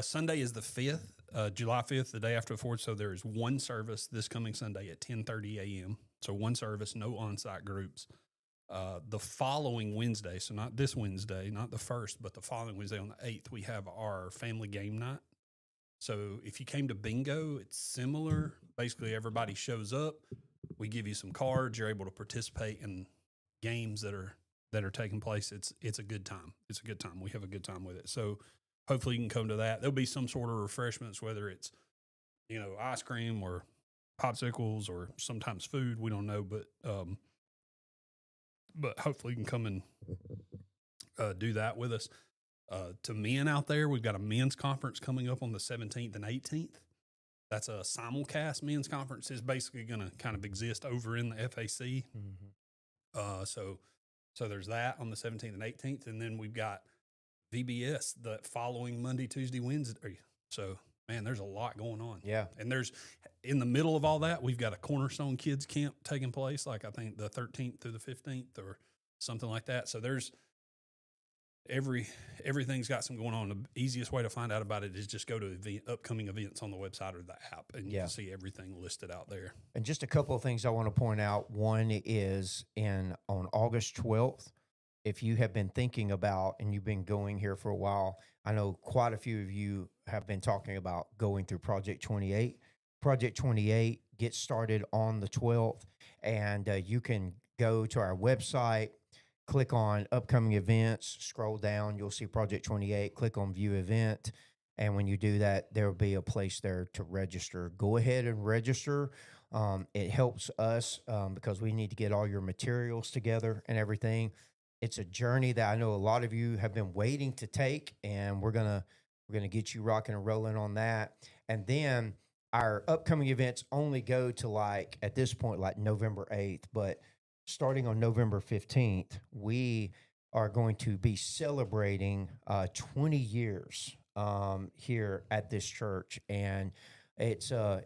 Sunday is the 5th, July 5th, the day after the 4th. So there is one service this coming Sunday at 10:30 a.m. So one service, no on-site groups. The following Wednesday, so not this Wednesday, not the 1st, but the following Wednesday on the 8th, we have our family game night. So if you came to bingo, it's similar. Basically, everybody shows up. We give you some cards. You're able to participate in games that are taking place. It's a good time. It's a good time. We have a good time with it. So hopefully you can come to that. There'll be some sort of refreshments, whether it's, ice cream or popsicles or sometimes food. We don't know, but hopefully you can come and do that with us. To men out there, we've got a men's conference coming up on the 17th and 18th. That's a simulcast men's conference. Is basically going to kind of exist over in the FAC. So there's that on the 17th and 18th. And then we've got VBS the following Monday, Tuesday, Wednesday. So man, there's a lot going on. Yeah. And there's in the middle of all that, we've got a Cornerstone Kids Camp taking place, like I think the 13th through the 15th or something like that. So there's everything's got some going on. The easiest way to find out about it is just go to the upcoming events on the website or the app, and you Yeah. can see everything listed out there. And just a couple of things I want to point out. One is on August 12th, if you have been thinking about and you've been going here for a while, I know quite a few of you have been talking about going through Project 28. Project 28 gets started on the 12th, and you can go to our website, click on upcoming events, scroll down, you'll see Project 28, click on view event. And when you do that, there will be a place there to register. Go ahead and register. It helps us because we need to get all your materials together and everything. It's a journey that I know a lot of you have been waiting to take, and we're gonna get you rocking and rolling on that. And then our upcoming events only go to like at this point like November 8th, but starting on November 15th, we are going to be celebrating 20 years here at this church, and it's a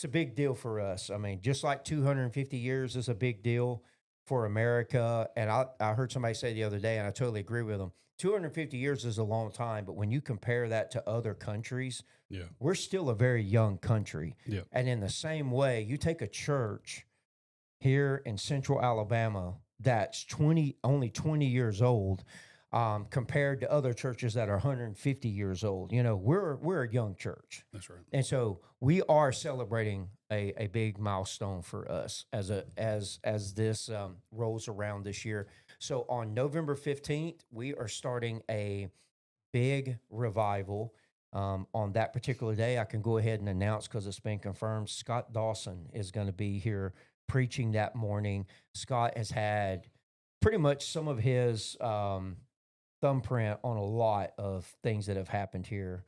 big deal for us. I mean, just like 250 years is a big deal for America, and I heard somebody say the other day, and I totally agree with them. 250 years is a long time, but when you compare that to other countries, Yeah. we're still a very young country. Yeah. And in the same way, you take a church here in Central Alabama that's only 20 years old, compared to other churches that are 150 years old. You know, we're a young church, That's right. and so we are celebrating a big milestone for us as this rolls around this year. So on November 15th, we are starting a big revival. On that particular day, I can go ahead and announce because it's been confirmed. Scott Dawson is going to be here preaching that morning. Scott has had pretty much some of his thumbprint on a lot of things that have happened here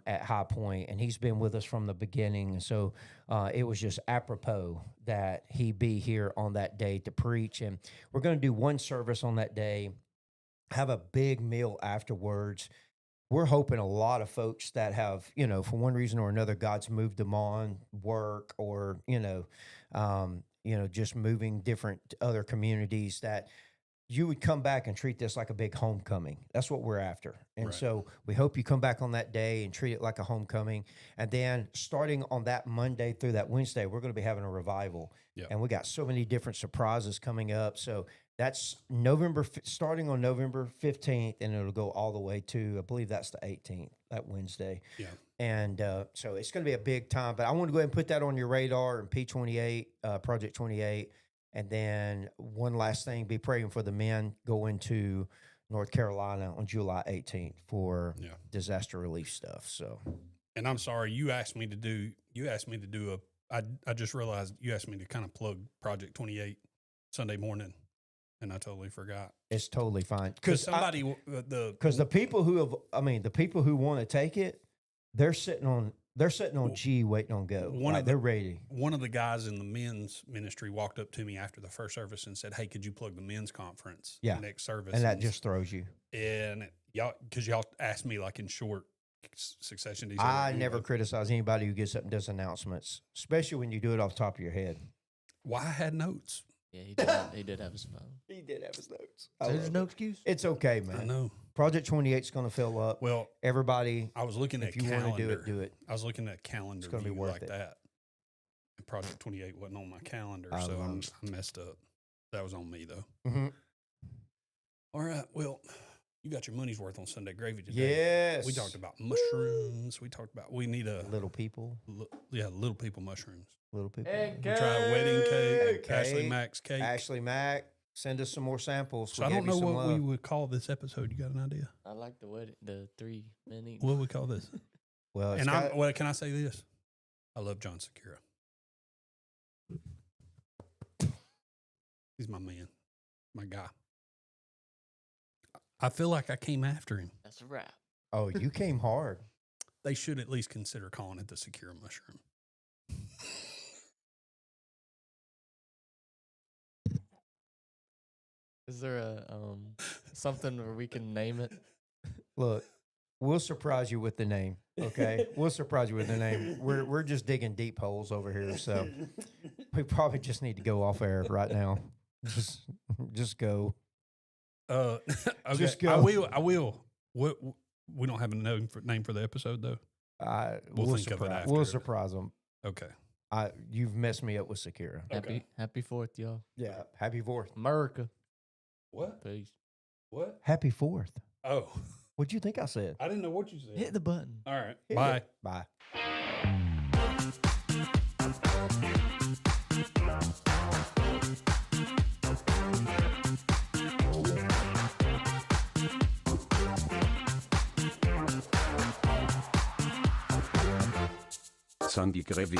at High Point, and he's been with us from the beginning. So it was just apropos that he be here on that day to preach. And we're going to do one service on that day, have a big meal afterwards. We're hoping a lot of folks that have, for one reason or another, God's moved them on work or, just moving different other communities, that you would come back and treat this like a big homecoming. That's what we're after. And Right. so we hope you come back on that day and treat it like a homecoming. And then starting on that Monday through that Wednesday, we're going to be having a revival. Yep. And we got so many different surprises coming up. So that's starting on November 15th, and it'll go all the way to, I believe that's the 18th, that Wednesday. Yeah. And so it's going to be a big time. But I want to go ahead and put that on your radar and P28, Project 28. And then one last thing, be praying for the men going to North Carolina on July 18th for Yeah. disaster relief stuff. So And I'm sorry, you asked me to do I just realized you asked me to kind of plug Project 28 Sunday morning, and I totally forgot. it's totally fine. Because Because the people who want to take it, they're sitting on G waiting on go. They're ready. one of the guys in the men's ministry walked up to me after the first service and said, "Hey, could you plug the men's conference Yeah. next service?" And that just throws you. y'all asked me like in short succession. These I are- never criticize anybody who gets up and does announcements, especially when you do it off the top of your head. Why I had notes. Yeah, he did have his phone. He did have his notes. There's no excuse. It's okay, I man. know. Project 28 is going to fill up. Well, Everybody, I was looking at if you calendar. want to do it, do it. I was looking at calendar gonna be view worth like it. that. And Project 28 wasn't on my calendar, I so love I messed up. That was on me though. Mm-hmm. All right. Well, you got your money's worth on Sunday Gravy today. Yes. We talked about mushrooms. We need a little people. little people mushrooms. Little people. We tried wedding cake, Cake. Ashley Mack's cake. Ashley Mack, send us some more samples. So We I don't gave you know some what we love. would call this episode. You got an idea? I like the 3 minute. What would we call this? Well, it's And got- well, can I say this? I love John Secura. He's my man, my guy. I feel like I came after him. That's a wrap. oh, you came hard. They should at least consider calling it the Secura mushroom. Is there a something where we can name it? Look, We'll surprise you with the name. Okay, we'll surprise you with the name. We're just digging deep holes over here, so we probably just need to go off air right now. Just go. Okay. Just go. I will. We don't have a name for the episode though. We'll think of it after. We'll surprise them. Okay. You've messed me up with Sakira. Happy 4th, y'all. Yeah. Happy 4th. America. What? Peace. What? Happy 4th. Oh, What'd you think I said? I didn't know what you said. Hit the button. All right. Hit Bye. it. Bye. Sunday Gravy.